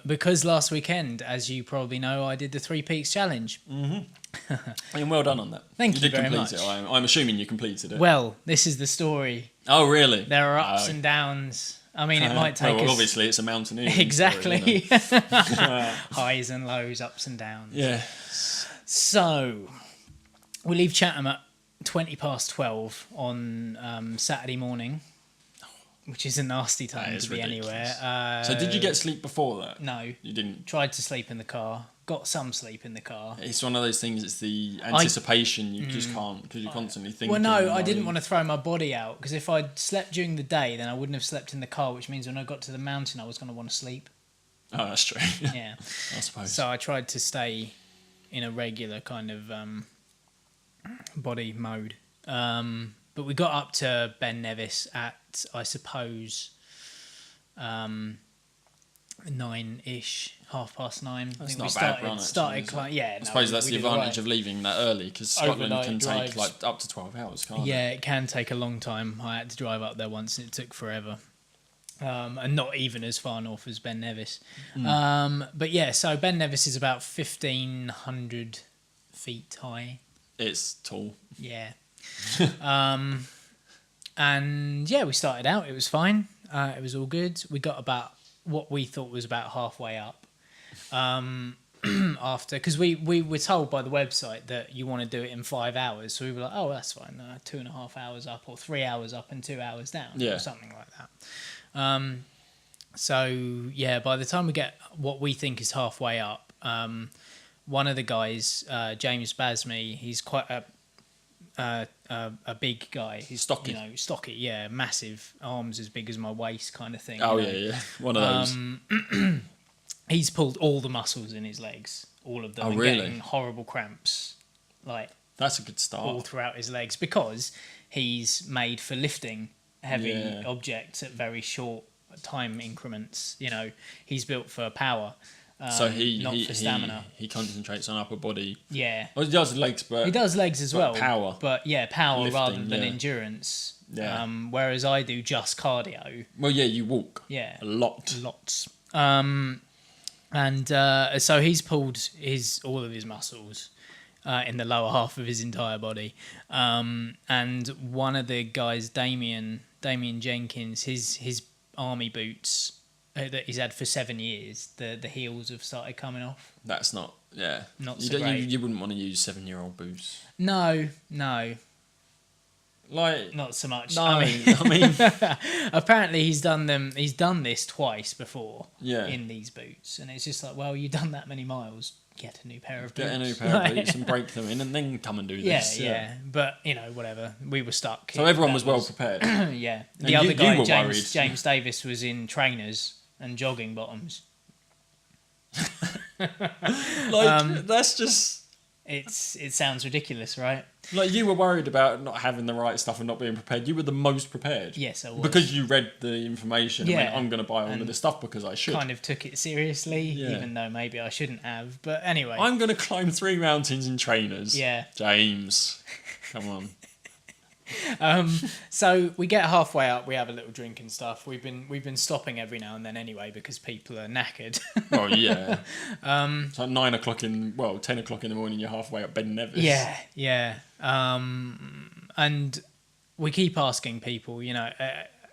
Because last weekend, as you probably know, I did the 3 Peaks challenge. And well done on that. Thank you did very complete much. it. I'm assuming you completed it. Well, this is the story. Oh, really? There are ups Oh. and downs. I mean, it might take well, us... obviously, it's a mountaineering Exactly. story, isn't it? Highs and lows, ups and downs. Yeah. So, we leave Chatham at 12 on Saturday morning, which is a nasty time That is to be ridiculous. anywhere. So did you get sleep before that? No. You didn't? Tried to sleep in the car. Got some sleep in the car. It's one of those things, it's the anticipation you just can't, because you're constantly thinking. Well, no, I like- didn't want to throw my body out, because if I'd slept during the day, then I wouldn't have slept in the car, which means when I got to the mountain, I was going to want to sleep. Oh, that's true. Yeah. I suppose. So I tried to stay in a regular kind of body mode. But we got up to Ben Nevis at, I suppose, 9-ish, 9:30. That's I think not we a bad started. run, actually, started is it? cli- yeah, I suppose that's we the did advantage alright. of leaving that early, because Scotland Overnight can take drives. like up to 12 hours, can't Yeah, it? it can take a long time. I had to drive up there once and it took forever. And not even as far north as Ben Nevis. But yeah, so Ben Nevis is about 1,500 feet high. It's tall. Yeah. And yeah, we started out. It was fine. It was all good. We got about what we thought was about halfway up. After, because we were told by the website that you want to do it in 5 hours, so we were like, oh, that's fine, 2.5 hours up, or 3 hours up and 2 hours down, Yeah. or something like that. So yeah, by the time we get what we think is halfway up, one of the guys, James Basme, he's quite a big guy. He's Stocky. Stocky, yeah, massive arms as big as my waist, kind of thing. Oh, you know. yeah. One of those. He's pulled all the muscles in his legs, all of them, Oh, and really? getting horrible cramps, like That's a good all start. throughout his legs, because he's made for lifting heavy Yeah. objects at very short time increments. He's built for power, So he not for stamina. he concentrates on upper body. Yeah, Well, he does legs, but he does legs as but well. power. But yeah, power Lifting, rather than yeah. endurance. Yeah. Whereas I do just cardio. Well, yeah, you walk Yeah. a lot. Lots. So he's pulled all of his muscles in the lower half of his entire body. And one of the guys, Damien Jenkins, his army boots that he's had for 7 years, the heels have started coming off. That's not, yeah. Not you so don't- great. You wouldn't want to use 7-year-old boots. No, Like, not so much. no, I mean, apparently he's done this twice before. Yeah. In these boots, and it's just like, well, you've done that many miles, get a new pair of boots. get a new pair of boots and break them in, and then come and do Yeah, this. yeah, but whatever. We were stuck. So everyone That was well prepared. Yeah, And the other you guy, were worried. James Davis, was in trainers and jogging bottoms. That's just It sounds ridiculous, right? like you were worried about not having the right stuff and not being prepared. You were the most prepared. Yes, I was. Because you read the information and went, Yeah. I'm going to buy all And of this stuff because I should. Kind of took it seriously, Yeah. even though maybe I shouldn't have. But anyway, I'm going to climb 3 mountains in trainers. Yeah. James, come on. So we get halfway up, we have a little drink and stuff. We've been stopping every now and then anyway because people are knackered. Well, yeah. It's like 10 o'clock in the morning. You're halfway up Ben Nevis. Yeah. And we keep asking people,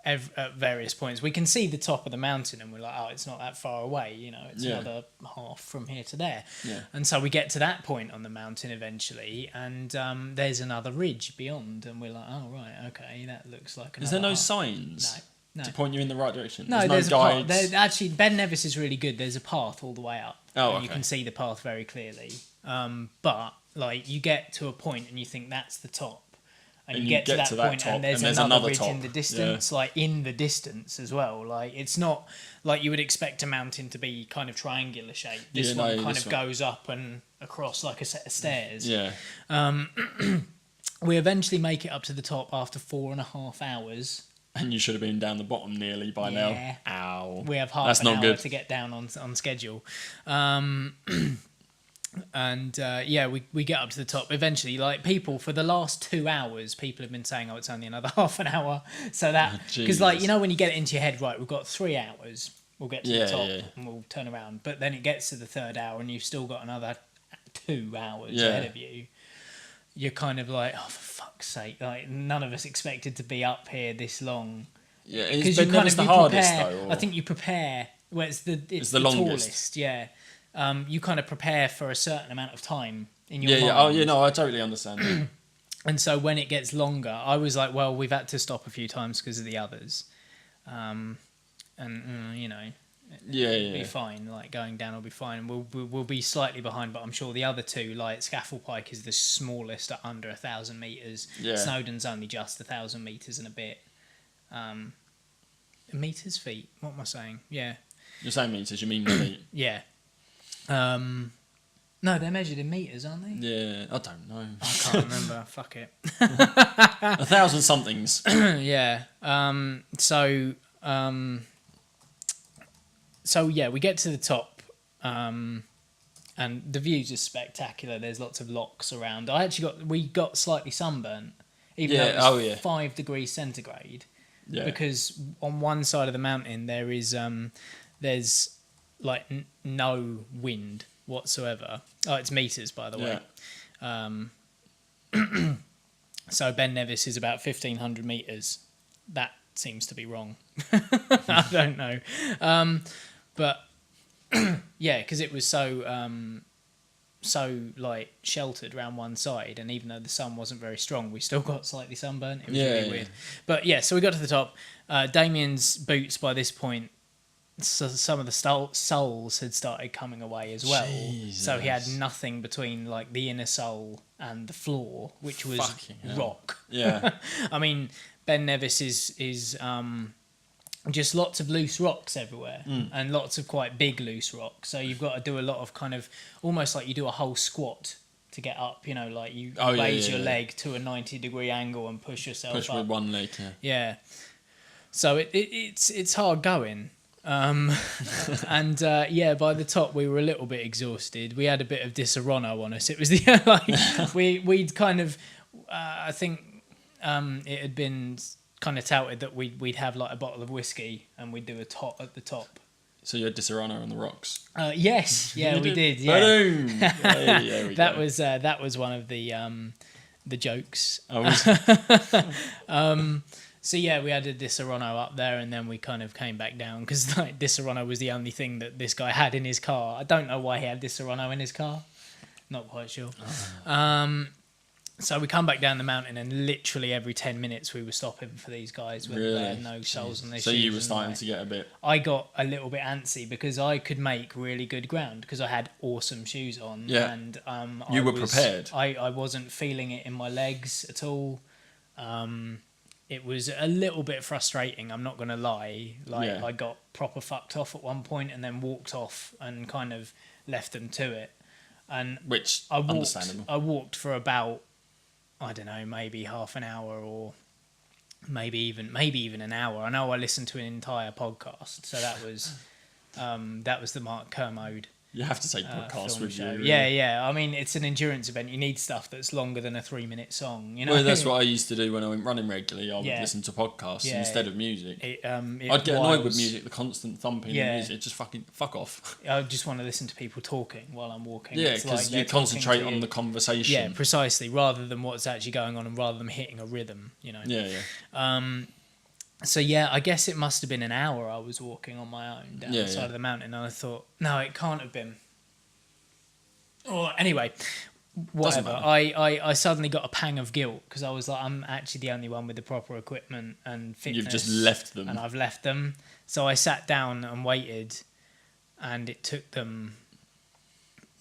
at various points. We can see the top of the mountain and we're like, oh, it's not that far away. It's Yeah. another half from here to there. Yeah. And so we get to that point on the mountain eventually, and there's another ridge beyond, and we're like, oh, right, okay, that looks like another Is there no half. signs No. to point you in the right direction? No, there's no a path. guides. Actually, Ben Nevis is really good. There's a path all the way up. Oh, and you okay. can see the path very clearly. But you get to a point and you think that's the top, and you get to that point top, and there's and another ridge top. in the distance, like in the distance as well. Like it's not like you would expect a mountain to be kind of triangular shape. This Yeah, one no, kind this of one- goes up and across like a set of stairs. Yeah. We eventually make it up to the top after 4.5 hours. And you should have been down the bottom nearly by Yeah. now. Ow. We have half That's an not hour good. to get down on schedule. We get up to the top eventually. Like people for the last 2 hours, people have been saying, "Oh, it's only another half an hour." So that because Jesus. when you get it into your head, right, we've got 3 hours. We'll get to Yeah, the top yeah. and we'll turn around. But then it gets to the 3rd hour and you've still got another 2 hours Yeah. ahead of you. You're kind of like, oh, for fuck's sake! Like none of us expected to be up here this long. Yeah, Because it's been the you hardest prepare, though. Or... I think you prepare. Well, it's the the longest. tallest, yeah. You kind of prepare for a certain amount of time in your Yeah, mind. yeah. Oh, yeah. No, I totally understand. And so when it gets longer, I was like, well, we've had to stop a few times because of the others, Yeah, it'll be yeah. fine. Like going down will be fine. We'll be slightly behind, but I'm sure the other two, like Scaffold Pike, is the smallest at under 1,000 meters. Yeah. Snowdon's only just 1,000 meters and a bit. Meters, feet. What am I saying? Yeah. You're saying meters, you mean feet. Yeah. No, they're measured in meters, aren't they? Yeah, I don't know. I can't remember. Fuck it. 1,000 somethings. Yeah. So yeah, we get to the top, and the views are spectacular. There's lots of locks around. We got slightly sunburnt, even though it was 5 degrees centigrade. Yeah. Because on one side of the mountain there is there's like no wind whatsoever. Oh, it's meters, by the way. So Ben Nevis is about 1,500 meters. That seems to be wrong. I don't know. But yeah, because it was so like sheltered around one side, and even though the sun wasn't very strong, we still got slightly sunburnt. It was really weird. But yeah, so we got to the top. Damien's boots by this point, so some of the soles had started coming away as well. Jesus. So he had nothing between like the inner sole and the floor, which was rock. Yeah. I mean, Ben Nevis is just lots of loose rocks everywhere, and lots of quite big loose rocks. So you've got to do a lot of kind of almost like you do a whole squat to get up. You know, like you raise your leg to a 90-degree angle and push yourself up. Push with one leg. Yeah. So it's hard going. And by the top we were a little bit exhausted. We had a bit of Disaronno on us. It was we'd kind of I think it had been kind of touted that we'd have like a bottle of whiskey and we'd do a tot at the top. So you had Disaronno on the rocks? Yes, yeah, we did. Yeah. Boom! Hey, that was one of the jokes. So yeah, we had a Disaronno up there, and then we kind of came back down because like Disaronno was the only thing that this guy had in his car. I don't know why he had Disaronno in his car. Not quite sure. So we come back down the mountain, and literally every 10 minutes we were stopping for these guys with no soles on their shoes. So you were starting to get a bit... I got a little bit antsy because I could make really good ground because I had awesome shoes on. Yeah. And you were prepared. I wasn't feeling it in my legs at all. It was a little bit frustrating, I'm not going to lie. I got proper fucked off at one point and then walked off and kind of left them to it. And which, understandable. I walked for about, I don't know, maybe half an hour or maybe even an hour. I know I listened to an entire podcast, so that was the Mark Kermode. You have to take podcasts with you. Really. Yeah. I mean, it's an endurance event. You need stuff that's longer than a 3-minute song. You know. Well, that's what I used to do when I went running regularly. I would listen to podcasts instead of music. I'd get annoyed with music, the constant thumping of music. Just fuck off. I just want to listen to people talking while I'm walking. Yeah, because you concentrate on the conversation. Yeah, precisely. Rather than what's actually going on, and rather than hitting a rhythm. You know. Yeah. So yeah, I guess it must have been an hour I was walking on my own down the side of the mountain, and I thought, no, it can't have been. Or anyway, whatever. I suddenly got a pang of guilt because I was like, I'm actually the only one with the proper equipment and fitness. You've just left them, and I've left them. So I sat down and waited, and it took them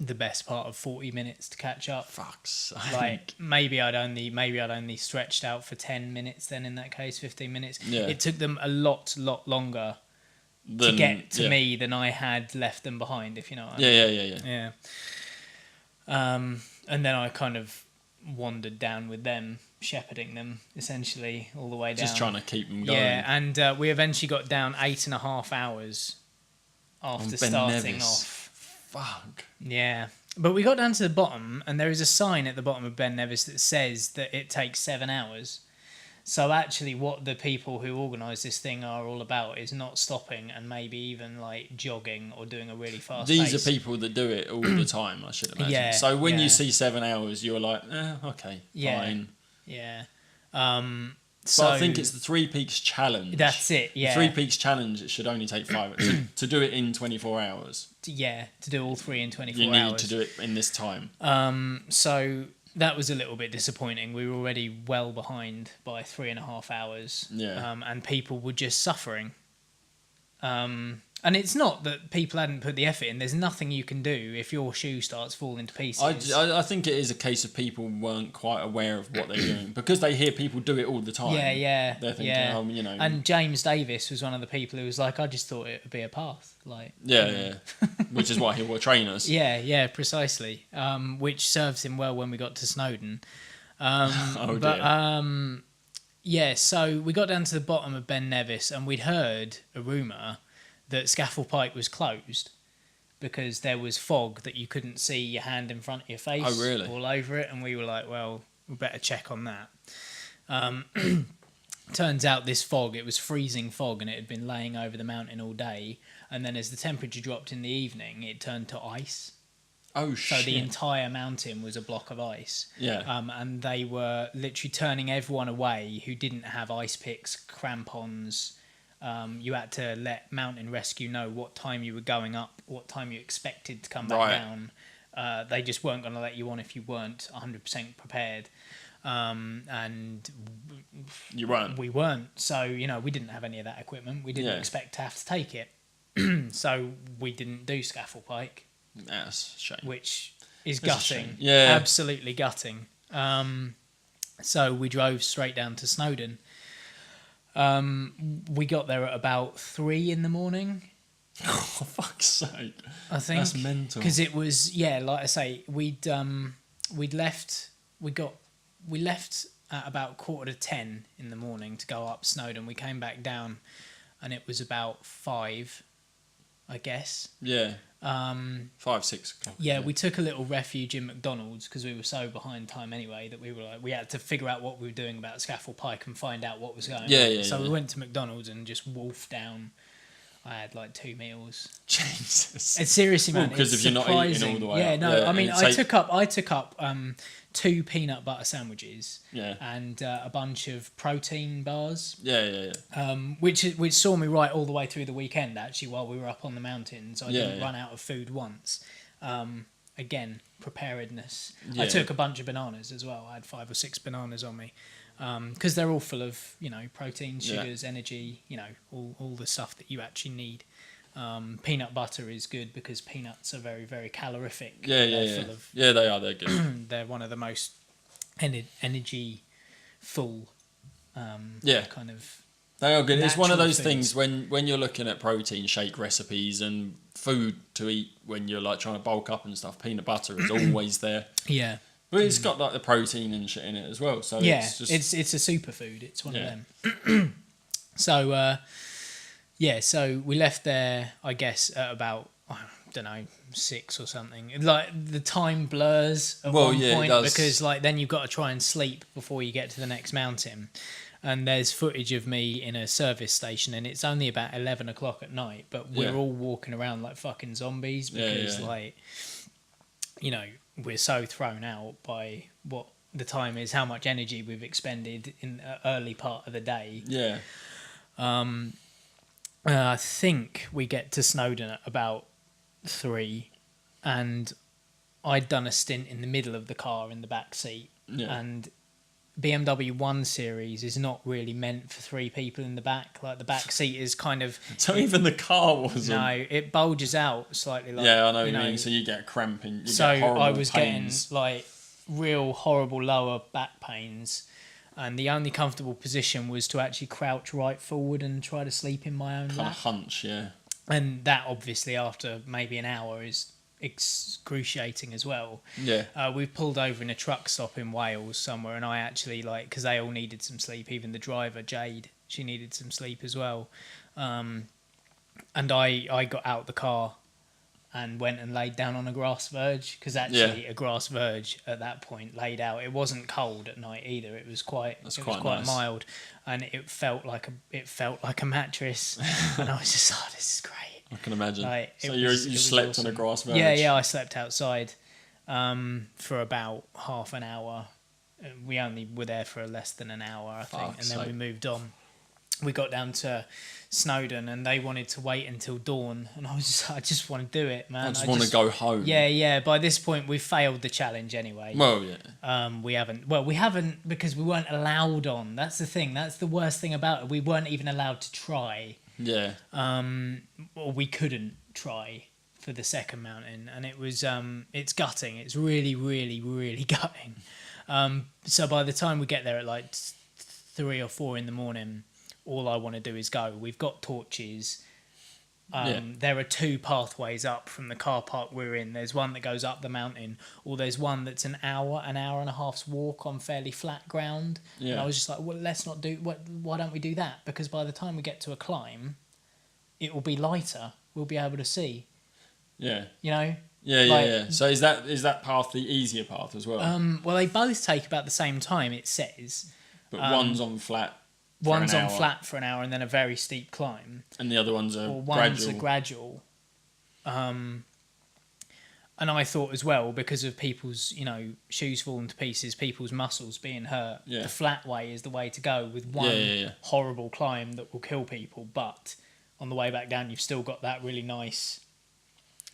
the best part of 40 minutes to catch up. Fuck's sake. Like maybe I'd only stretched out for 10 minutes then, in that case 15 minutes. It took them a lot longer to get to me than I had left them behind, if you know what I mean. Yeah. And then I kind of wandered down with them, shepherding them essentially all the way down, just trying to keep them going. Yeah. And we eventually got down 8.5 hours after starting off. Fuck. Yeah. But we got down to the bottom, and there is a sign at the bottom of Ben Nevis that says that it takes 7 hours. So actually what the people who organise this thing are all about is not stopping and maybe even like jogging or doing a really fast pace. These are people that do it all the time, I should imagine. Yeah, so when you see 7 hours, you're like, okay, fine. Yeah. So I think it's the 3 Peaks Challenge. That's it, yeah. The 3 Peaks Challenge, it should only take 5 to do it in 24 hours. Yeah, to do all 3 in 24 hours. You need to do it in this time. So that was a little bit disappointing. We were already well behind by 3.5 hours. Yeah. And people were just suffering. And it's not that people hadn't put the effort in. There's nothing you can do if your shoe starts falling to pieces. I think it is a case of people weren't quite aware of what they're doing because they hear people do it all the time. Yeah. They're thinking, you know. And James Davis was one of the people who was like, I just thought it would be a path. Like, Yeah. Which is why he will train us. Yeah, precisely. Which serves him well when we got to Snowdon. Dear. So we got down to the bottom of Ben Nevis and we'd heard a rumour that Scafell Pike was closed because there was fog that you couldn't see your hand in front of your face all over it, and we were like, well, we better check on that. Turns out this fog, it was freezing fog and it had been laying over the mountain all day, and then as the temperature dropped in the evening it turned to ice. Oh shit. So the entire mountain was a block of ice. Yeah. And they were literally turning everyone away who didn't have ice picks, crampons. You had to let Mountain Rescue know what time you were going up, what time you expected to come back down. They just weren't going to let you on if you weren't 100% prepared. And you weren't. We weren't. So, we didn't have any of that equipment. We didn't expect to have to take it. So we didn't do Scafell Pike. That's a shame. Which is gutting. Yeah. Absolutely gutting. So we drove straight down to Snowdon. We got there at about 3 a.m. Oh, for fuck's sake. I think. That's mental. Because it was, like I say, we left at about 9:45 in the morning to go up Snowdon. We came back down and it was about 5, I guess. Yeah. 5, 6 o'clock. Yeah, we took a little refuge in McDonald's because we were so behind time anyway that we were like, we had to figure out what we were doing about Scafell Pike and find out what was going on. So we went to McDonald's and just wolfed down. I had like 2 meals. Jesus. It's seriously, man. Because if you're not eating all the way up. I mean, I took up 2 peanut butter sandwiches. Yeah. And a bunch of protein bars. Yeah. Which saw me right all the way through the weekend, actually, while we were up on the mountains. I didn't run out of food once. Again, preparedness. Yeah. I took a bunch of bananas as well. I had 5 or 6 bananas on me. Because they're all full of, protein, sugars, energy, all the stuff that you actually need. Peanut butter is good because peanuts are very, very calorific. Full of, they are. They're good. They're one of the most energy full kind of. They are good. It's one of those things when you're looking at protein shake recipes and food to eat when you're like trying to bulk up and stuff. Peanut butter is always there. Yeah. But it's got like the protein and shit in it as well. So it's a superfood. It's one of them. So so we left there, I guess, at about, I don't know, 6 or something. Like the time blurs at one point it does. because like then you've got to try and sleep before you get to the next mountain. And there's footage of me in a service station and it's only about 11 o'clock at night, but we're all walking around like fucking zombies because we're so thrown out by what the time is, how much energy we've expended in the early part of the day. Yeah. I think we get to Snowdon at about 3 and I'd done a stint in the middle of the car in the back seat. Yeah. And BMW 1 Series is not really meant for 3 people in the back. Like the back seat is kind of... So even the car wasn't... No, it bulges out slightly. Like, I know what you mean. So you get cramping. I was getting like real horrible lower back pains. And the only comfortable position was to actually crouch right forward and try to sleep in my own lap. Kind of hunch, yeah. And that obviously after maybe an hour is excruciating as well. Yeah. We pulled over in a truck stop in Wales somewhere and I actually because they all needed some sleep, even the driver Jade, she needed some sleep as well. And I got out the car and went and laid down on a grass verge because actually a grass verge at that point laid out. It wasn't cold at night either. It was quite nice. mild and it felt like a mattress and I was just this is great. I can imagine. So you slept awesome. On a grass verge? Yeah, I slept outside for about half an hour. We only were there for less than an hour, I think, and then we moved on. We got down to Snowdon and they wanted to wait until dawn and I just want to do it, man. I just want to go home. Yeah. By this point, we've failed the challenge anyway. Well, yeah. We haven't because we weren't allowed on. That's the thing. That's the worst thing about it. We weren't even allowed to try. Yeah. Or we couldn't try for the second mountain, and it was it's gutting. It's really, really, really gutting. So by the time we get there at like 3 or 4 in the morning, all I want to do is go. We've got torches. There are 2 pathways up from the car park we're in. There's one that goes up the mountain, or there's one that's an hour and a half's walk on fairly flat ground. Yeah. And I was just like, well, let's not do. Why don't we do that? Because by the time we get to a climb, it will be lighter. We'll be able to see. Yeah. You know. Yeah. So is that path the easier path as well? Well, they both take about the same time. It says. But one's on flat. One's on flat for an hour and then a very steep climb. And the other one's one's a gradual. And I thought as well, because of people's, shoes falling to pieces, people's muscles being hurt, the flat way is the way to go with one horrible climb that will kill people. But on the way back down, you've still got that really nice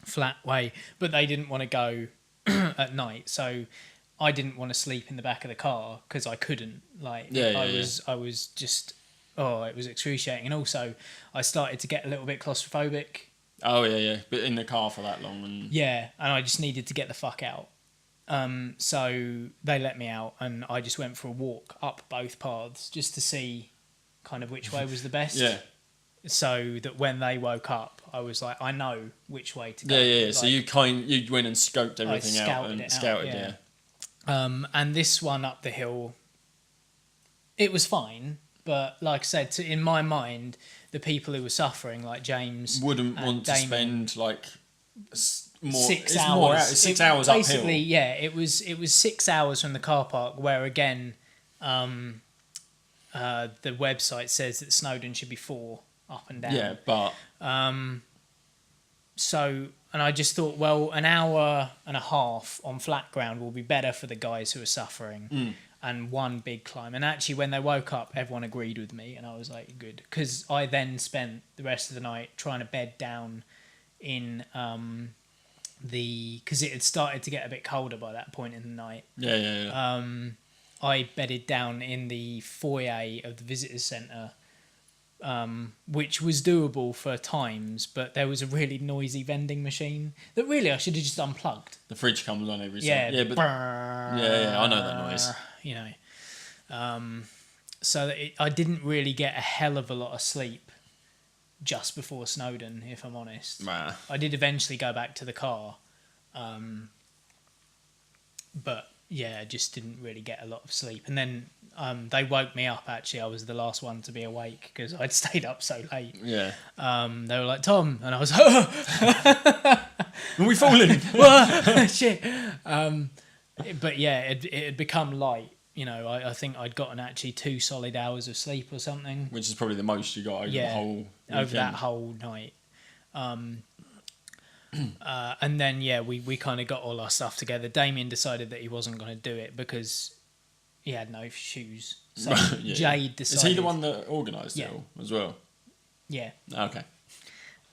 flat way. But they didn't want to go at night. So I didn't want to sleep in the back of the car because I couldn't. I was just, it was excruciating. And also, I started to get a little bit claustrophobic. Oh yeah. But in the car for that long, and I just needed to get the fuck out. So they let me out, and I just went for a walk up both paths just to see kind of which way was the best. Yeah. So that when they woke up, I was like, I know which way to go. Yeah. Like, so you went and scoped everything out and scouted. Yeah. And this one up the hill, it was fine, but like I said, in my mind, the people who were suffering, like James, wouldn't want to spend like more 6 hours. 6 hours uphill. Basically, yeah, it was 6 hours from the car park. Where again, the website says that Snowdon should be 4 up and down. Yeah, but And I just thought, well, an hour and a half on flat ground will be better for the guys who are suffering, and one big climb. And actually, when they woke up, everyone agreed with me, and I was like, good. Because I then spent the rest of the night trying to bed down in because it had started to get a bit colder by that point in the night. Yeah. I bedded down in the foyer of the visitors centre, which was doable for times, but there was a really noisy vending machine that really I should have just unplugged. The fridge comes on every second. Yeah, but I know that noise. So that I didn't really get a hell of a lot of sleep just before Snowdon, if I'm honest. Nah. I did eventually go back to the car, but yeah, I just didn't really get a lot of sleep. And then they woke me up, actually. I was the last one to be awake because I'd stayed up so late. Yeah. They were like, Tom. And I was like, are we falling? Shit. But yeah, it had become light. I think I'd gotten actually 2 solid hours of sleep or something. Which is probably the most you got over the whole weekend. Over that whole night. And then, we kind of got all our stuff together. Damien decided that he wasn't going to do it because he had no shoes. So Jade decided... Is he the one that organised it all as well? Yeah. Okay.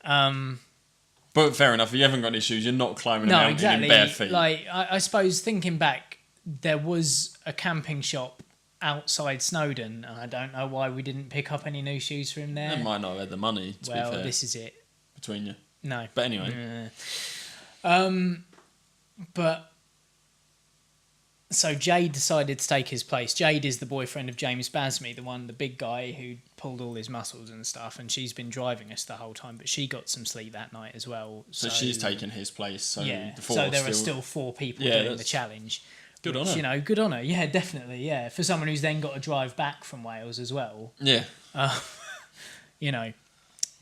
But fair enough, if you haven't got any shoes, you're not climbing a mountain exactly. in bare feet. Like, I suppose thinking back, there was a camping shop outside Snowdon, and I don't know why we didn't pick up any new shoes for him there. They might not have had the money, to be fair. Well, this is it. Between you. No. But anyway. But so Jade decided to take his place. Jade is the boyfriend of James Basmy, the big guy who pulled all his muscles and stuff, and she's been driving us the whole time, but she got some sleep that night as well. So she's taken his place. So yeah. The so there are still 4 people doing the challenge. Good on her. Good on her. Yeah, definitely. Yeah, for someone who's then got to drive back from Wales as well. Yeah.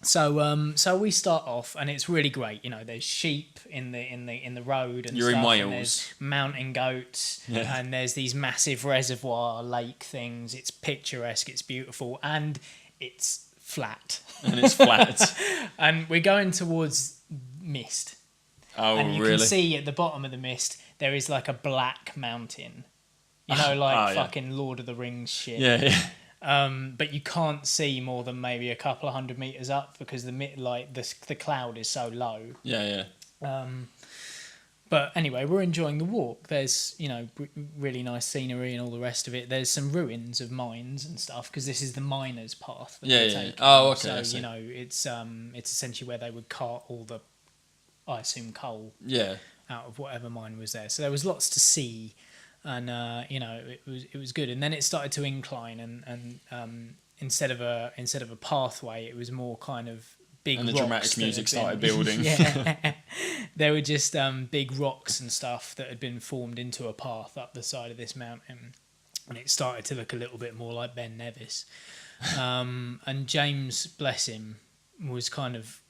So we start off, and it's really great. There's sheep in the road, and you're stuff, in Wales. and there's mountain goats, and there's these massive reservoir lake things. It's picturesque. It's beautiful, and it's flat. And we're going towards mist. Oh, and you really? can see at the bottom of the mist there is like a black mountain. Fucking Lord of the Rings shit. Yeah. But you can't see more than maybe a couple of 100 meters up because the cloud is so low. Yeah. But anyway, we're enjoying the walk. There's, really nice scenery and all the rest of it. There's some ruins of mines and stuff because this is the miners' path. That Yeah, we're yeah. taking. Oh, okay, I So see. it's essentially where they would cart all the, I assume, coal Yeah. out of whatever mine was there. So there was lots to see, and it was good. And then it started to incline, and instead of a pathway, it was more kind of big And the rocks dramatic that music had been- started building. Yeah, there were just big rocks and stuff that had been formed into a path up the side of this mountain, and it started to look a little bit more like Ben Nevis. And James, bless him, was kind of,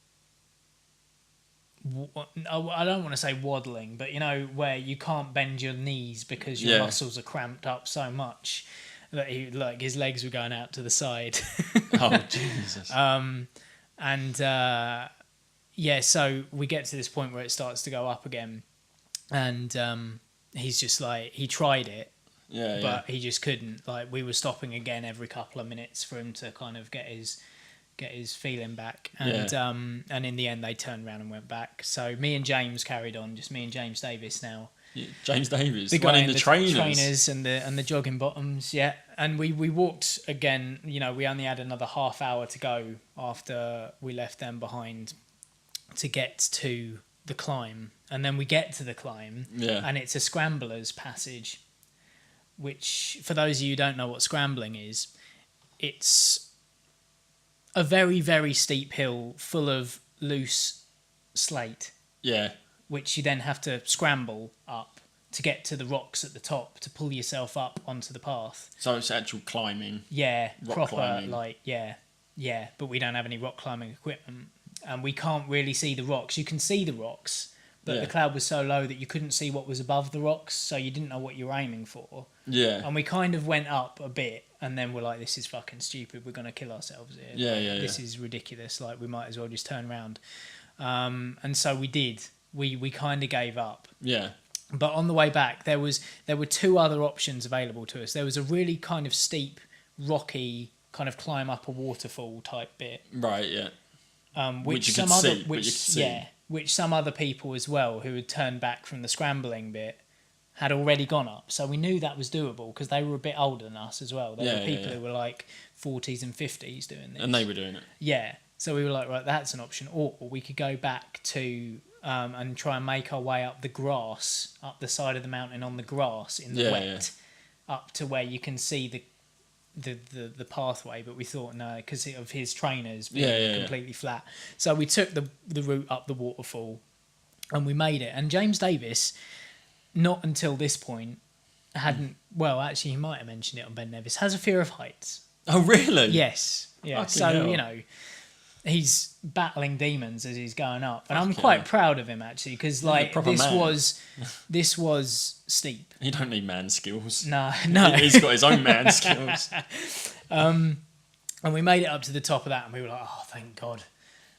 I don't want to say waddling, but where you can't bend your knees because your Yeah. muscles are cramped up so much that his legs were going out to the side. Oh, Jesus. So we get to this point where it starts to go up again, and he's just like, he tried it, Yeah, but he just couldn't. Like, we were stopping again every couple of minutes for him to kind of get his feeling back, and in the end they turned around and went back. So me and James carried on, just me and James Davis now. yeah. James Davies, The one guy in the trainers. trainers and the jogging bottoms, yeah. And we walked again. We only had another half hour to go after we left them behind to get to the climb, and then we get to the climb, Yeah. and it's a scrambler's passage, which, for those of you who don't know what scrambling is, it's a very, very steep hill full of loose slate, Yeah. which you then have to scramble up to get to the rocks at the top to pull yourself up onto the path. So it's actual climbing. Yeah, Rock proper, climbing. yeah, but we don't have any rock climbing equipment, and we can't really see the rocks. You can see the rocks, but Yeah. the cloud was so low that you couldn't see what was above the rocks, so you didn't know what you were aiming for. Yeah. And we kind of went up a bit, and then we're like, this is fucking stupid, we're going to kill ourselves here. Yeah, This is ridiculous, like, we might as well just turn around. And so we did. We kind of gave up. Yeah. But on the way back, there were two other options available to us. There was a really kind of steep, rocky, kind of climb up a waterfall type bit, Right, yeah. which you some could other, see, but you could see. yeah, which some other people as well who had turned back from the scrambling bit had already gone up. So we knew that was doable because they were a bit older than us as well. There Yeah, were people yeah. who were like 40s and 50s doing this. And they were doing it. Yeah. So we were like, right, that's an option. Or we could go back to and try and make our way up the grass, up the side of the mountain on the grass in the Yeah, wet, up to where you can see the pathway. But we thought, no, because of his trainers being Yeah. completely flat. So we took the route up the waterfall, and we made it. And James Davis, not until this point, hadn't... Well, actually, he might have mentioned it on Ben Nevis, has a fear of heights. Oh, really? Yes. Yeah. Fucking So, hell. he's battling demons as he's going up. And I'm Fucking quite hell. proud of him, actually, because, He's a proper man. this was steep. You don't need man skills. No. He's got his own man skills. And we made it up to the top of that, and we were like, oh, thank God.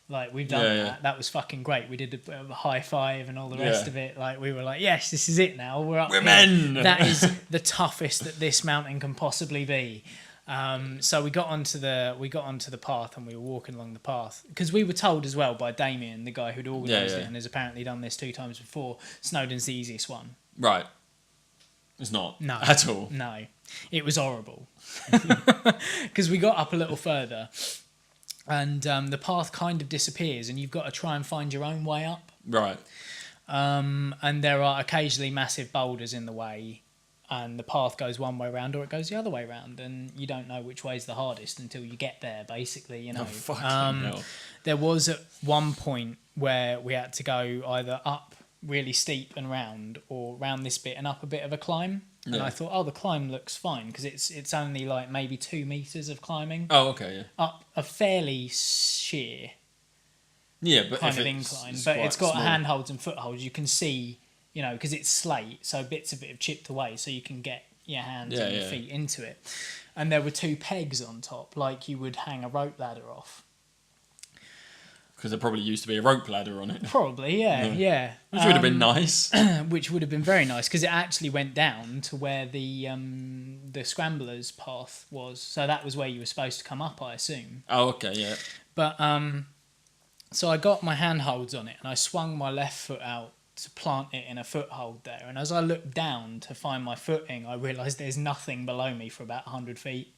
Like, we've done Yeah, that. yeah. That was fucking great. We did a high five and all the rest Yeah. of it. Like, we were like, yes, this is it now. We're up We're here. men. That is the toughest that this mountain can possibly be. So we got onto the path, and we were walking along the path because we were told as well by Damien, the guy who'd organised Yeah. it and has apparently done this 2 times before. Snowdon's the easiest one. Right. It's not. No, At all. No, it was horrible because we got up a little further, and the path kind of disappears, and you've got to try and find your own way up. Right. And there are occasionally massive boulders in the way, and the path goes one way round or it goes the other way round, and you don't know which way's the hardest until you get there, basically, Oh, fucking hell. There was at one point where we had to go either up really steep and round, or round this bit and up a bit of a climb. And Yeah. I thought, oh, the climb looks fine because it's only like maybe 2 meters of climbing Oh, okay, yeah. up a fairly sheer Yeah, but kind if of it's, incline, it's but quite it's got small. handholds and footholds. You can see, because it's slate, so bits of it have chipped away, so you can get your hands and your Yeah. feet into it. And there were 2 pegs on top, like you would hang a rope ladder off. Because there probably used to be a rope ladder on it. Probably, yeah. Which would have been nice. Which would have been very nice because it actually went down to where the scramblers path was. So that was where you were supposed to come up, I assume. Oh, okay, yeah. But so I got my handholds on it and I swung my left foot out to plant it in a foothold there. And as I looked down to find my footing, I realised there's nothing below me for about 100 feet.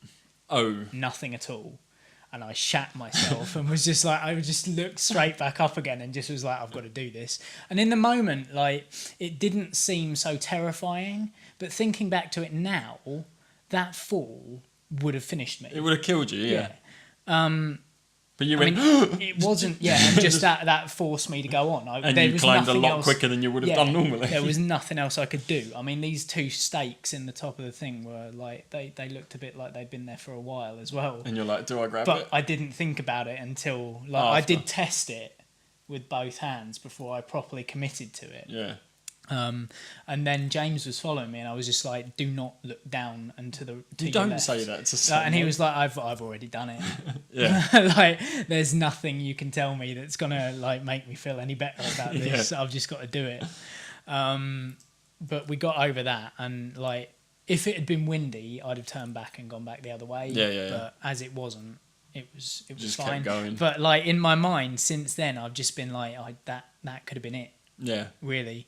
Oh. Nothing at all. And I shat myself and was just like, I just looked straight back up again and just was like, I've got to do this. And in the moment, like, it didn't seem so terrifying, but thinking back to it now, that fall would have finished me. It would have killed you, yeah. But you went. It wasn't. Yeah, and just that forced me to go on. And you climbed a lot quicker than you would have done normally. There was nothing else I could do. I mean, these two stakes in the top of the thing were like they looked a bit like they'd been there for a while as well. And you're like, do I grab it? But I didn't think about it until I did test it with both hands before I properly committed to it. Yeah. And then James was following me, and I was just like, "Do not look down and to you your don't left." say that to someone. And he was like, "I've already done it." Yeah. Like, there's nothing you can tell me that's gonna like make me feel any better about this. Yeah. I've just got to do it. But we got over that, and like, if it had been windy, I'd have turned back and gone back the other way. Yeah. But as it wasn't, it was Just fine. kept going. But like in my mind, since then, I've just been like, that could have been it. Yeah. Really.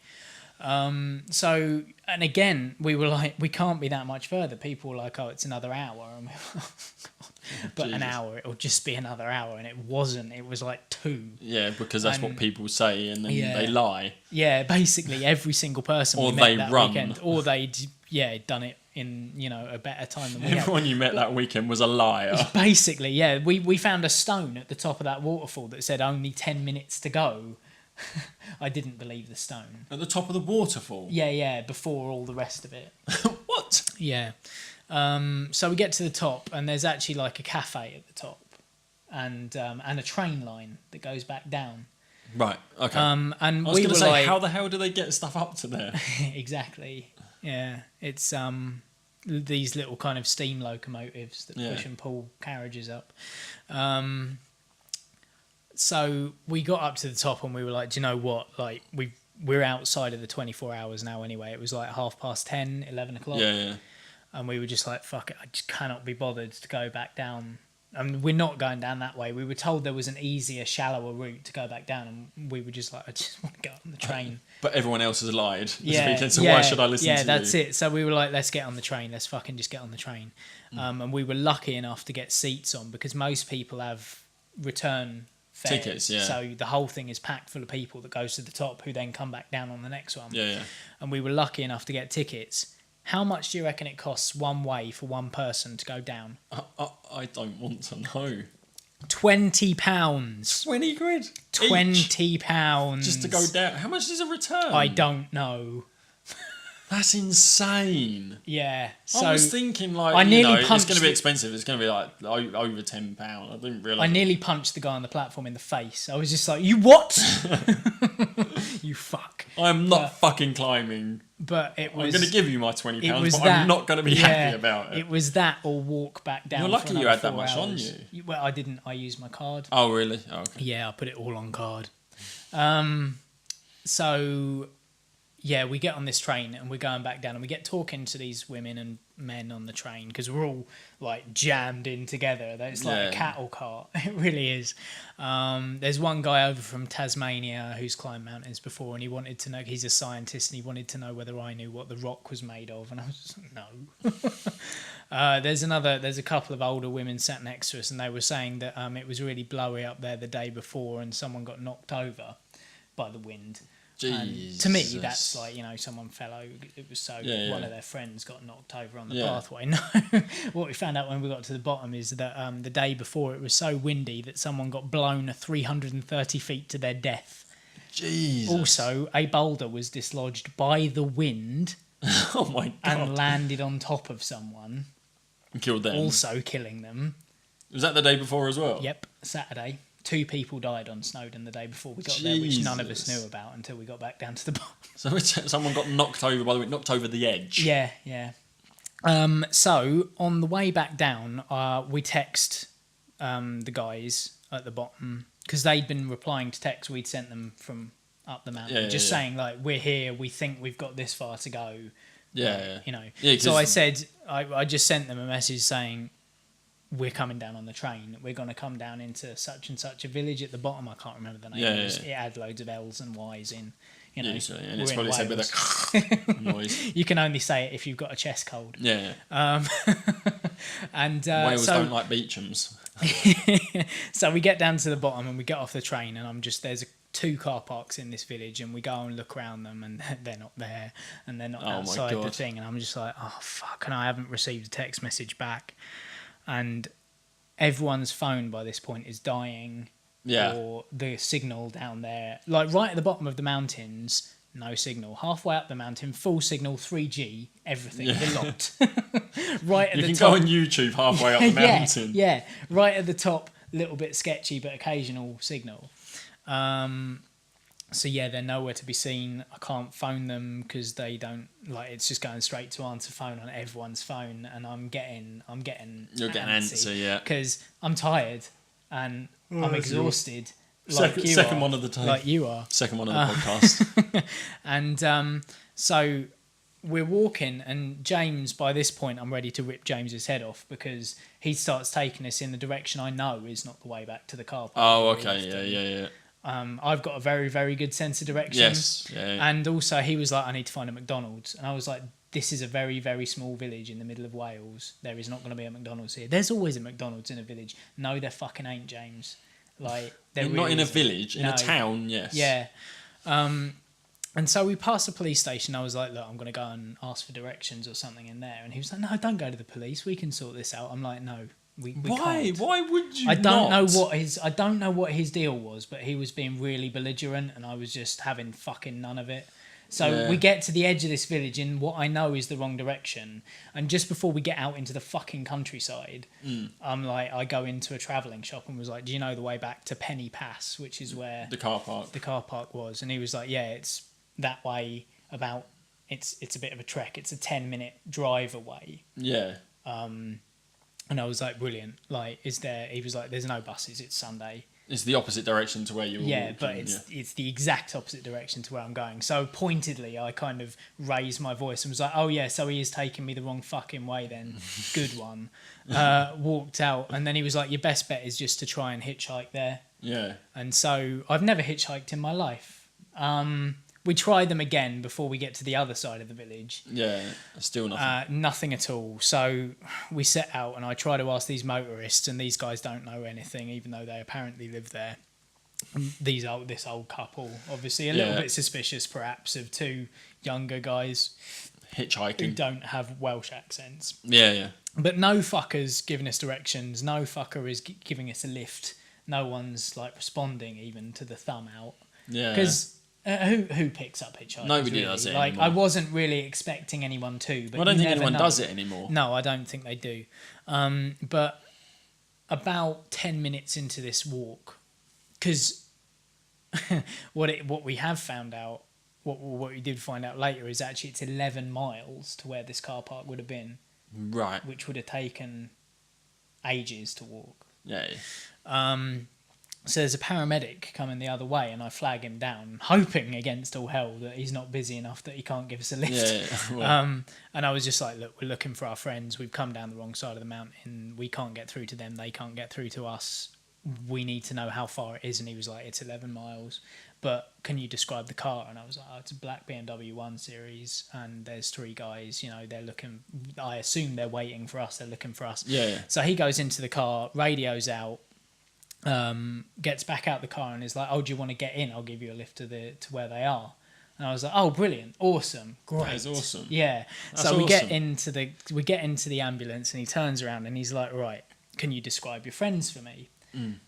So, and again, we were like, we can't be that much further. People were like, oh, it's another hour. And we were, oh, God. But an hour, it'll just be another hour. And it wasn't. It was like 2. Yeah, because that's what people say, and then they lie. Yeah, basically every single person Or we met they that run. weekend, or they'd done it in a better time than we Everyone you met that weekend was a liar. Basically, yeah. We found a stone at the top of that waterfall that said only 10 minutes to go. I didn't believe the stone. At the top of the waterfall? Yeah, before all the rest of it. What? Yeah. So we get to the top, and there's actually like a cafe at the top, and a train line that goes back down. Right, okay. And I was we going were to say, like, how the hell do they get stuff up to there? Exactly. Yeah. It's these little kind of steam locomotives that push and pull carriages up. So we got up to the top and we were like, do you know what? Like, we're outside of the 24 hours now anyway. It was like 10:30, 11 o'clock. Yeah. And we were just like, fuck it, I just cannot be bothered to go back down. I mean, we're not going down that way. We were told there was an easier, shallower route to go back down, and we were just like, I just want to get on the train. But everyone else has lied this Yeah, weekend, so why should I listen to you? Yeah, that's it. So we were like, let's get on the train. Let's fucking just get on the train. And we were lucky enough to get seats on, because most people have return fares. Tickets, yeah. So the whole thing is packed full of people that goes to the top who then come back down on the next one. Yeah. And we were lucky enough to get tickets. How much do you reckon it costs one way for one person to go down? I don't want to know. £20. 20 quid? £20. Just to go down. How much is a return? I don't know. That's insane. Yeah. So I was thinking, like, I nearly it's punched going to be the- expensive. It's going to be like over £10. I didn't realise. I nearly punched the guy on the platform in the face. I was just like, you what? You fuck. I'm not fucking climbing. But it was... I'm going to give you my £20, it was but that, I'm not going to be happy about it. It was that or walk back down. You're for lucky you another had that 4 much on hours. you. Well, I didn't. I used my card. Oh, really? Oh, okay. Yeah, I put it all on card. So, yeah, we get on this train and we're going back down, and we get talking to these women and men on the train, because we're all like jammed in together. It's like a cattle cart. It really is. There's one guy over from Tasmania who's climbed mountains before, and he wanted to know, he's a scientist, and he wanted to know whether I knew what the rock was made of, and I was just like, no. There's a couple of older women sat next to us, and they were saying that it was really blowy up there the day before, and someone got knocked over by the wind. And to me, that's like, someone fell over. It was one of their friends got knocked over on the pathway. No, what we found out when we got to the bottom is that the day before it was so windy that someone got blown 330 feet to their death. Jesus. Also, a boulder was dislodged by the wind. Oh my God. And landed on top of someone. And killed them. Also killing them. Was that the day before as well? Yep, Saturday. 2 people died on Snowdon the day before we got there, which none of us knew about until we got back down to the bottom. So someone got knocked over, by the way, knocked over the edge. Yeah. So on the way back down, we text the guys at the bottom, because they'd been replying to texts we'd sent them from up the mountain, saying like, we're here, we think we've got this far to go. Yeah. So I said, I just sent them a message saying, we're coming down on the train. We're going to come down into such and such a village at the bottom. I can't remember the name. It had loads of L's and Y's in You know, usually, and we're it's in probably said with Wales. a noise. You can only say it if you've got a chest cold. Yeah. And Wales so, don't like Beecham's. so we get down to the bottom and we get off the train, and there's 2 car parks in this village, and we go and look around them, and they're not there, and they're not outside the thing, and I'm just like, oh fuck, and I haven't received a text message back, and everyone's phone by this point is dying. Yeah. Or the signal down there, like right at the bottom of the mountains, no signal. Halfway up the mountain, full signal, 3G, everything, they're locked. Right at the top. You can go on YouTube halfway up the mountain. Yeah, right at the top, little bit sketchy, but occasional signal. So yeah, they're nowhere to be seen. I can't phone them because they don't, like, it's just going straight to answer phone on everyone's phone, and I'm getting You're getting antsy, yeah. Because I'm tired and I'm exhausted. Second one of the time. Like you are. Second one of the podcast. And so we're walking, and James, by this point, I'm ready to rip James's head off because he starts taking us in the direction I know is not the way back to the car park. Oh, okay, yeah. I've got a very, very good sense of direction. Yes, yeah. And also, he was like, I need to find a McDonald's. And I was like, this is a very, very small village in the middle of Wales. There is not going to be a McDonald's here. There's always a McDonald's in a village. No, there fucking ain't, James. Like, there not really in a isn't. village, in a town, yes. Yeah. And so we passed the police station. I was like, look, I'm going to go and ask for directions or something in there. And he was like, no, don't go to the police. We can sort this out. I'm like, no, we Why? can't. Why would you I don't not? know what his deal was, but he was being really belligerent, and I was just having fucking none of it. So we get to the edge of this village in what I know is the wrong direction, and just before we get out into the fucking countryside, I'm like, I go into a travelling shop and was like, do you know the way back to Penny Pass, which is where the car park was? And he was like, yeah, it's that way. About it's a bit of a trek. It's a 10-minute drive away. Yeah. And I was like, brilliant. Like, is there? He was like, there's no buses. It's Sunday. It's the opposite direction to where you were walking. But it's the exact opposite direction to where I'm going. So pointedly, I kind of raised my voice and was like, oh yeah, so he is taking me the wrong fucking way then. Good one. Walked out, and then he was like, your best bet is just to try and hitchhike there. Yeah. And so I've never hitchhiked in my life. We try them again before we get to the other side of the village. Yeah, still nothing. Nothing at all. So we set out, and I try to ask these motorists, and these guys don't know anything, even though they apparently live there. This old couple, obviously a little bit suspicious, perhaps, of 2 younger guys Hitchhiking who don't have Welsh accents. Yeah. But no fuckers giving us directions. No fucker is giving us a lift. No one's like responding even to the thumb out. Yeah. Because who picks up hitchhikers? Nobody really? does it Like, anymore. I wasn't really expecting anyone to. But I don't think never anyone know. does it anymore. No, I don't think they do. But about 10 minutes into this walk, because what we have found out, what we did find out later, is actually it's 11 miles to where this car park would have been. Right. Which would have taken ages to walk. Yeah. So there's a paramedic coming the other way, and I flag him down, hoping against all hell that he's not busy enough that he can't give us a lift. Yeah. Well, And I was just like, look, we're looking for our friends. We've come down the wrong side of the mountain. We can't get through to them. They can't get through to us. We need to know how far it is. And he was like, it's 11 miles. But can you describe the car? And I was like, oh, it's a black BMW 1 Series, and there's 3 guys. You know, they're looking. I assume they're waiting for us. They're looking for us. Yeah. So he goes into the car, radio's out. Gets back out the car and is like, oh, do you want to get in? I'll give you a lift to where they are. And I was like, oh, brilliant, awesome, great. That is awesome. Yeah. That's so we awesome. get into the ambulance, and he turns around and he's like, right, can you describe your friends for me?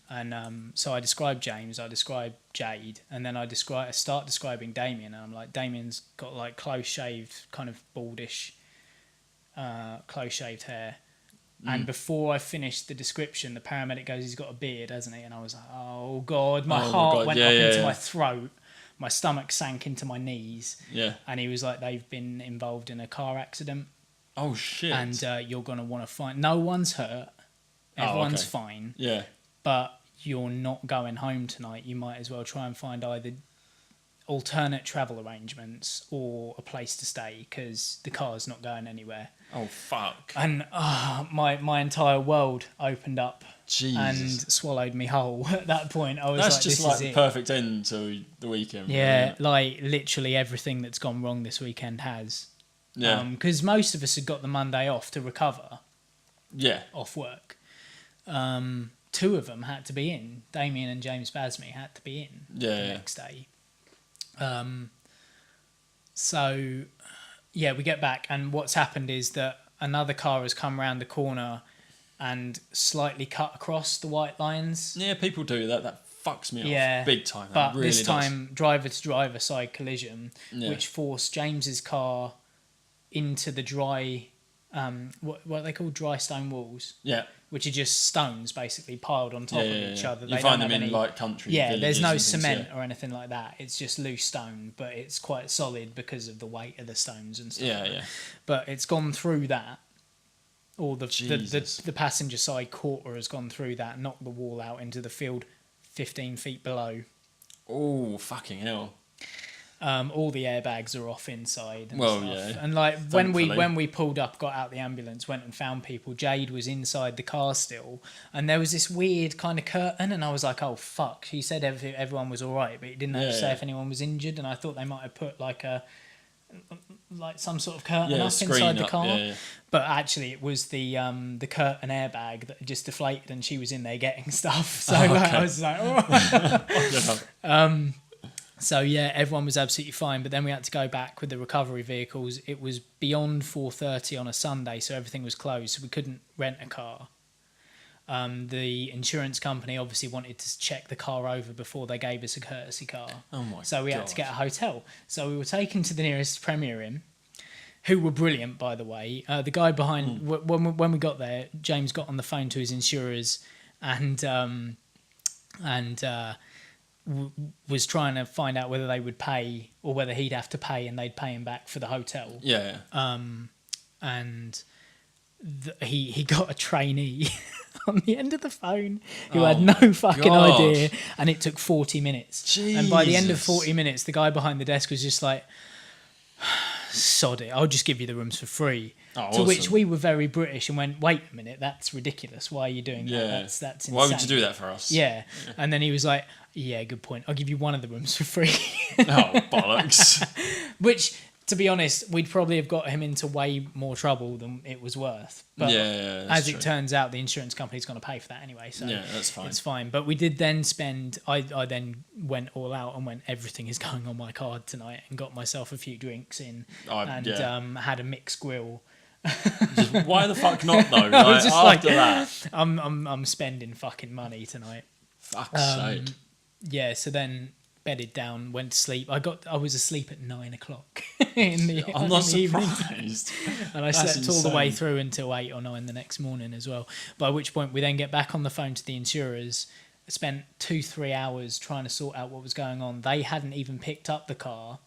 And so I described James, I described Jade, and then I start describing Damien, and I'm like, Damien's got like close shaved, kind of baldish, close shaved hair. And before I finished the description, the paramedic goes, he's got a beard, hasn't he? And I was like, oh, God. My heart went up into my throat. My stomach sank into my knees. Yeah. And he was like, they've been involved in a car accident. Oh, shit. And you're going to want to find... No one's hurt. Everyone's okay. fine. Yeah. But you're not going home tonight. You might as well try and find either alternate travel arrangements or a place to stay, because the car's not going anywhere. Oh, fuck. And my entire world opened up and swallowed me whole. At that point, I was That's like, just this like is the it. perfect end to the weekend. Yeah, Really. like literally everything that's gone wrong this weekend has. Yeah. Because most of us had got the Monday off to recover Yeah. off work. Two of them had to be in. Damien and James Basmy had to be in the next day. So, yeah, we get back, and what's happened is that another car has come round the corner and slightly cut across the white lines. Yeah, people do that. That fucks me off big time. But That really this time, driver-to-driver side collision, which forced James's car into the dry, what are they called? Dry stone walls. Yeah. Which are just stones basically piled on top of each other. You find them in like country. Yeah, there's no villages and cement things, or anything like that. It's just loose stone, but it's quite solid because of the weight of the stones and stuff. Yeah. But it's gone through that. Or the Jesus. the passenger side quarter has gone through that, knocked the wall out into the field 15 feet below. Oh, fucking hell. All the airbags are off inside and Well, stuff. yeah. And like Thankfully. when we pulled up, got out the ambulance, went and found people, Jade was inside the car still, and there was this weird kind of curtain, and I was like, oh fuck. He said everyone was all right, but he didn't have to say if anyone was injured, and I thought they might have put like some sort of curtain up inside the car. Yeah. But actually it was the curtain airbag that just deflated, and she was in there getting stuff. So I was like, oh. So yeah, everyone was absolutely fine. But then we had to go back with the recovery vehicles. It was beyond 4:30 on a Sunday, so everything was closed. So we couldn't rent a car. The insurance company obviously wanted to check the car over before they gave us a courtesy car. Oh my God. So we had to get a hotel. So we were taken to the nearest Premier Inn, who were brilliant, by the way. The guy behind, when we got there, James got on the phone to his insurers and was trying to find out whether they would pay or whether he'd have to pay and they'd pay him back for the hotel. Yeah. And he got a trainee on the end of the phone who had no fucking idea, and it took 40 minutes. And by the end of 40 minutes, the guy behind the desk was just like, sod it, I'll just give you the rooms for free. To which we were very British and went, wait a minute, that's ridiculous. Why are you doing that? That's insane. Why would you do that for us? Yeah. And then he was like, yeah, good point. I'll give you one of the rooms for free. Oh, bollocks. Which, to be honest, we'd probably have got him into way more trouble than it was worth. But as it turns out, the insurance company's going to pay for that anyway. So yeah, that's fine. It's fine. But we did then spend, I then went all out and went, everything is going on my card tonight, and got myself a few drinks in had a mixed grill. Why the fuck not though? I was Like, just after like, that, I'm spending fucking money tonight. fuck's sake. Yeah, so then bedded down, went to sleep. I was asleep at 9 o'clock in the I'm not evening. surprised. And I That's slept all the way insane. through until 8 or 9 the next morning as well. By which point we then get back on the phone to the insurers, spent 2-3 hours trying to sort out what was going on. They hadn't even picked up the car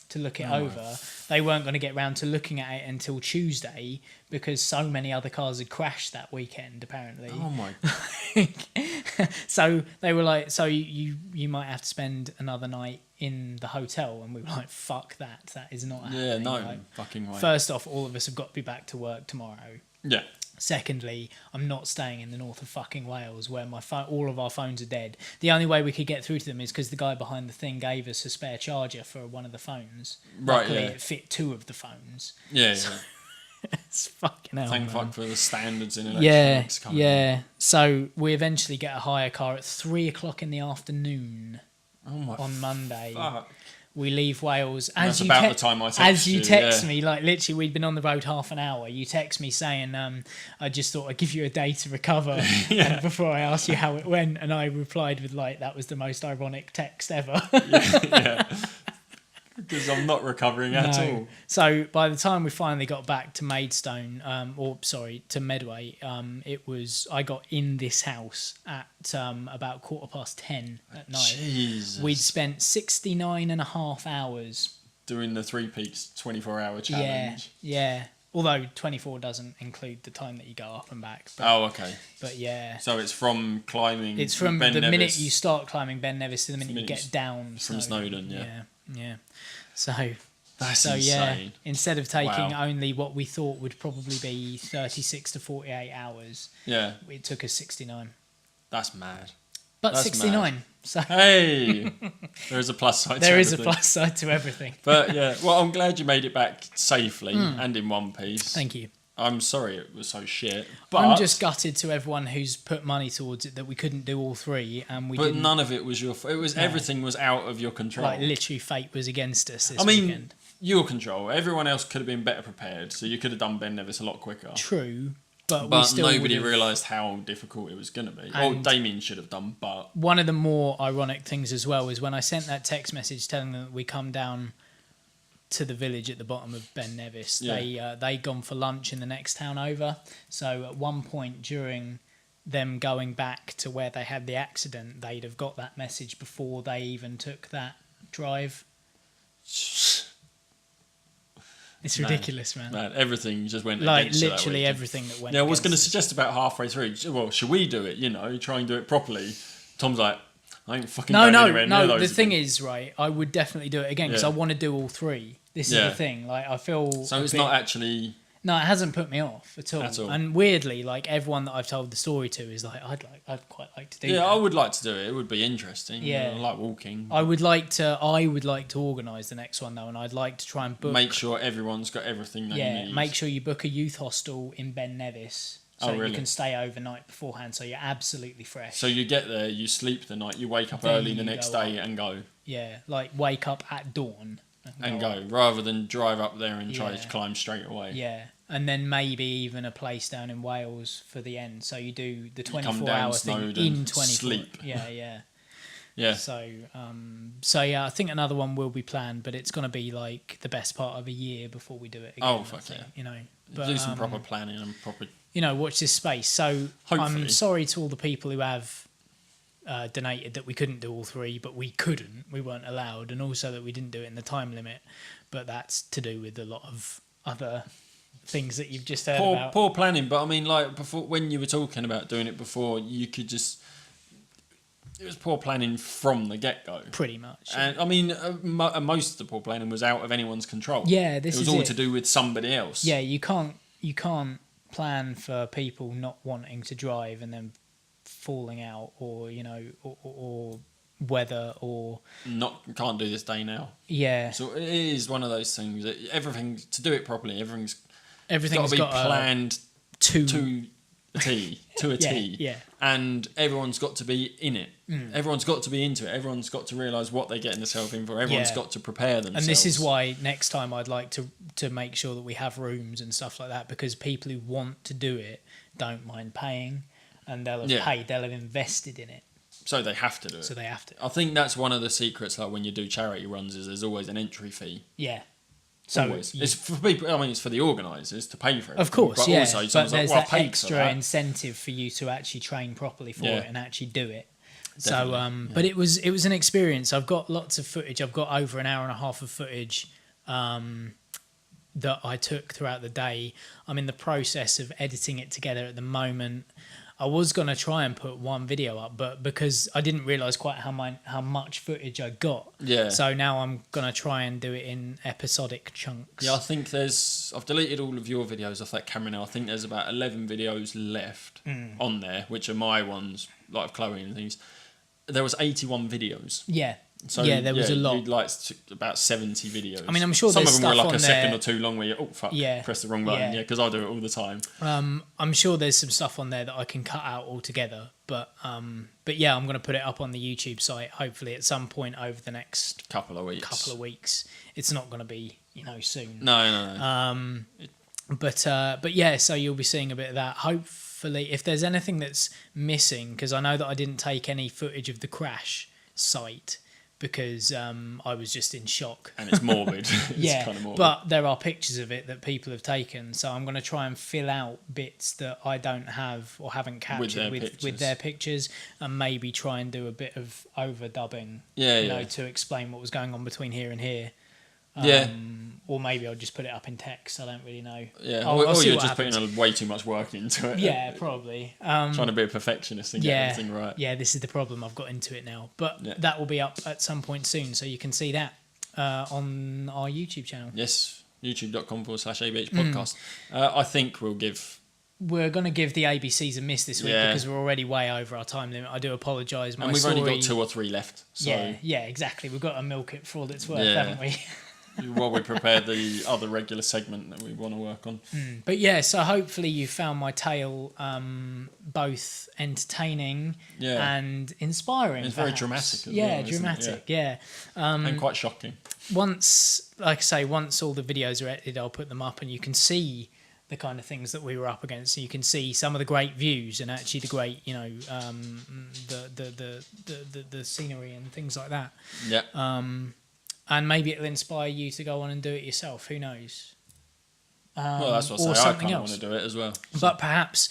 to look it over. They weren't going to get round to looking at it until Tuesday because so many other cars had crashed that weekend, apparently. Oh my. So they were like, so you might have to spend another night in the hotel. And we were like, fuck that. That is not happening. Yeah, no Like, fucking way. first off, all of us have got to be back to work tomorrow. Yeah. Secondly, I'm not staying in the north of fucking Wales where all of our phones are dead. The only way we could get through to them is because the guy behind the thing gave us a spare charger for one of the phones. Right, Luckily, yeah. it fit 2 of the phones. Yeah. It's fucking hell, Thank man. fuck for the standards in Yeah, electronics coming. yeah. So we eventually get a hire car at 3 o'clock in the afternoon Oh my. on Monday. Fuck. We leave Wales. That's about the time I text you you, text yeah. me, like literally, we'd been on the road half an hour. You text me saying, "I just thought I'd give you a day to recover before I asked you how it went." And I replied with like, "That was the most ironic text ever." Yeah. Because I'm not recovering at all. So by the time we finally got back to Maidstone, to Medway, I got in this house at about 10:15 at night. Jesus. We'd spent 69.5 hours. Doing the 3 peaks 24-hour challenge. Yeah. Although 24 doesn't include the time that you go up and back. But, Oh, okay. but yeah. So it's from climbing. It's from Ben the Nevis minute you start climbing Ben Nevis to the minute you minute get down from Snowdon, yeah. Yeah. So That's so yeah, insane. instead of taking Wow. only what we thought would probably be 36 to 48 hours, Yeah, it took us 69. that's mad. But That's 69. So Hey, there is a plus side. there to is a everything. plus side to everything. But yeah, well, I'm glad you made it back safely and in one piece. Thank you. I'm sorry it was so shit. But I'm just gutted to everyone who's put money towards it that we couldn't do all three, and we But didn't. none of it was your. It was everything was out of your control. Like literally, fate was against us this I mean, weekend. your control. Everyone else could have been better prepared, so you could have done Ben Nevis a lot quicker. True, but we But still nobody would've- realised how difficult it was going to be. Or And- Damien should have done, but One of the more ironic things as well is when I sent that text message telling them that we come down to the village at the bottom of Ben Nevis. Yeah. They'd gone for lunch in the next town over. So at one point during them going back to where they had the accident, they'd have got that message before they even took that drive. It's ridiculous, man. everything just went Like against you that literally weekend. everything that went. Yeah, I was against going to us. suggest about halfway through. Well, should we do it? You know, try and do it properly. Tom's like, I ain't fucking going anywhere near No. those The thing again. is, right, I would definitely do it again because Yeah. I want to do all three. This Yeah. is the thing. Like, I feel So a it's bit- not actually. No, it hasn't put me off at all. At all. And weirdly, like everyone that I've told the story to is like, I'd quite like to do. Yeah, that. I would like to do it. It would be interesting. Yeah. I like walking. I would like to organise the next one though, and I'd like to try and book. Make sure everyone's got everything they yeah, need. make sure you book a youth hostel in Ben Nevis, so Oh, you really? can stay overnight beforehand, so you're absolutely fresh. So you get there, you sleep the night, you wake up Then early the you next go day up. and go. Yeah, like wake up at dawn And up. go, rather than drive up there and try Yeah. to climb straight away. Yeah, and then maybe even a place down in Wales for the end. So you do the come 24 down hour thing Snowdon, in 24. sleep. Yeah, yeah. Yeah. So yeah, I think another one will be planned, but it's gonna be like the best part of a year before we do it again. Oh, I fuck think, yeah. You know, but, Do some proper planning and proper. you know, watch this space. So I'm Hopefully. sorry to all the people who have donated that we couldn't do all three, but we couldn't. We weren't allowed, and also that we didn't do it in the time limit. But that's to do with a lot of other things that you've just heard about. Poor planning, but I mean, like before, when you were talking about doing it before, you could just. It was poor planning from the get go. Pretty much. And I mean, most of the poor planning was out of anyone's control. Yeah, this it was is all it. to do with somebody else. Yeah, you can't plan for people not wanting to drive and then falling out, or you know, or weather, or Can't do this day now. yeah, So it is one of those things that everything to do it properly. Everything's everything's got to be got planned to to a T, to a yeah, T. yeah. And everyone's got to be in it. Everyone's got to be into it. Everyone's got to realise what they're getting themselves in for. Everyone's Yeah. got to prepare themselves. And this is why next time I'd like to make sure that we have rooms and stuff like that, because people who want to do it don't mind paying, and they'll have Yeah. paid, they'll have invested in it, So they have to do it. so they have to. I think that's one of the secrets, like when you do charity runs, is there's always an entry fee. Yeah. So Always. It's for people. I mean, it's for the organisers to pay for it. of course, but yeah, Also, but someone's there's like, well, I that paid for extra that. incentive for you to actually train properly for Yeah. it and actually do it. Definitely, So, but it was an experience. I've got lots of footage. I've got over an hour and a half of footage that I took throughout the day. I'm in the process of editing it together at the moment. I was going to try and put one video up, but because I didn't realise quite how much footage I got. Yeah. So now I'm going to try and do it in episodic chunks. Yeah, I think I've deleted all of your videos off that camera now. I think there's about 11 videos left on there, which are my ones, like of Chloe and things. There was 81 videos. Yeah. So yeah, there was a lot. You'd like about 70 videos. I mean, I'm sure some there's of them were stuff like on a second there- or two long where you fuck, Yeah, press the wrong button. yeah. Yeah, because I do it all the time. I'm sure there's some stuff on there that I can cut out altogether, but yeah, I'm going to put it up on the YouTube site hopefully at some point over the next Couple of weeks. It's not going to be soon. No. But yeah, so you'll be seeing a bit of that. Hopefully, if there's anything that's missing, because I know that I didn't take any footage of the crash site because I was just in shock. And it's morbid. It's Yeah, kind of morbid. but there are pictures of it that people have taken, so I'm going to try and fill out bits that I don't have or haven't captured with their pictures, and maybe try and do a bit of overdubbing, to explain what was going on between here and here. Or maybe I'll just put it up in text. I don't really know. Yeah, I'll see you're what just happens. putting way too much work into it. Yeah, probably. Trying to be a perfectionist and get everything right. Yeah, this is the problem. I've got into it now. But Yeah. that will be up at some point soon, so you can see that. on our YouTube channel. Yes, youtube.com/ABH podcast. I think we'll give... We're going to give the ABCs a miss this week because we're already way over our time limit. I do apologise. And we've only got 2 or 3 left. So. Yeah, exactly. We've got to milk it for all it's worth, haven't we? While we prepare the other regular segment that we want to work on. But yeah, so hopefully you found my tale both entertaining and inspiring. It's very dramatic as well. Dramatic, yeah. And quite shocking. Once all the videos are edited, I'll put them up and you can see the kind of things that we were up against. So you can see some of the great views and actually the great, the scenery and things like that. Yeah. And maybe it'll inspire you to go on and do it yourself. Who knows? Well, that's what I say. I kind of want to do it as well. So. But perhaps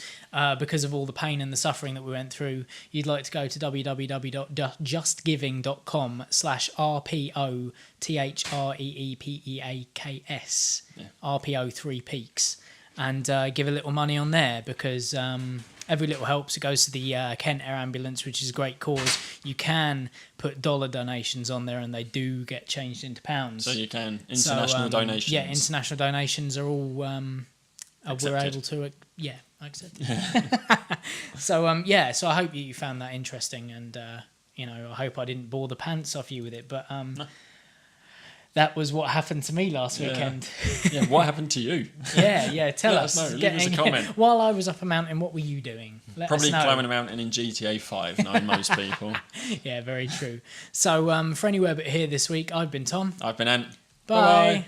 because of all the pain and the suffering that we went through, you'd like to go to www.justgiving.com/RPOTHREEPEAKS RPO 3 Peaks and give a little money on there because every little helps. It goes to the Kent Air Ambulance, which is a great cause. You can put dollar donations on there and they do get changed into pounds. So you can. International donations. Yeah, international donations are all... we're able to... I accept it. So I hope you found that interesting and, I hope I didn't bore the pants off you with it, but... No. That was what happened to me last weekend. Yeah, what happened to you? Tell us. Leave us a comment. While I was up a mountain, what were you doing? Probably climbing a mountain in GTA 5, knowing most people. Yeah, very true. So for Anywhere But Here this week, I've been Tom. I've been Ant. Bye. Bye-bye.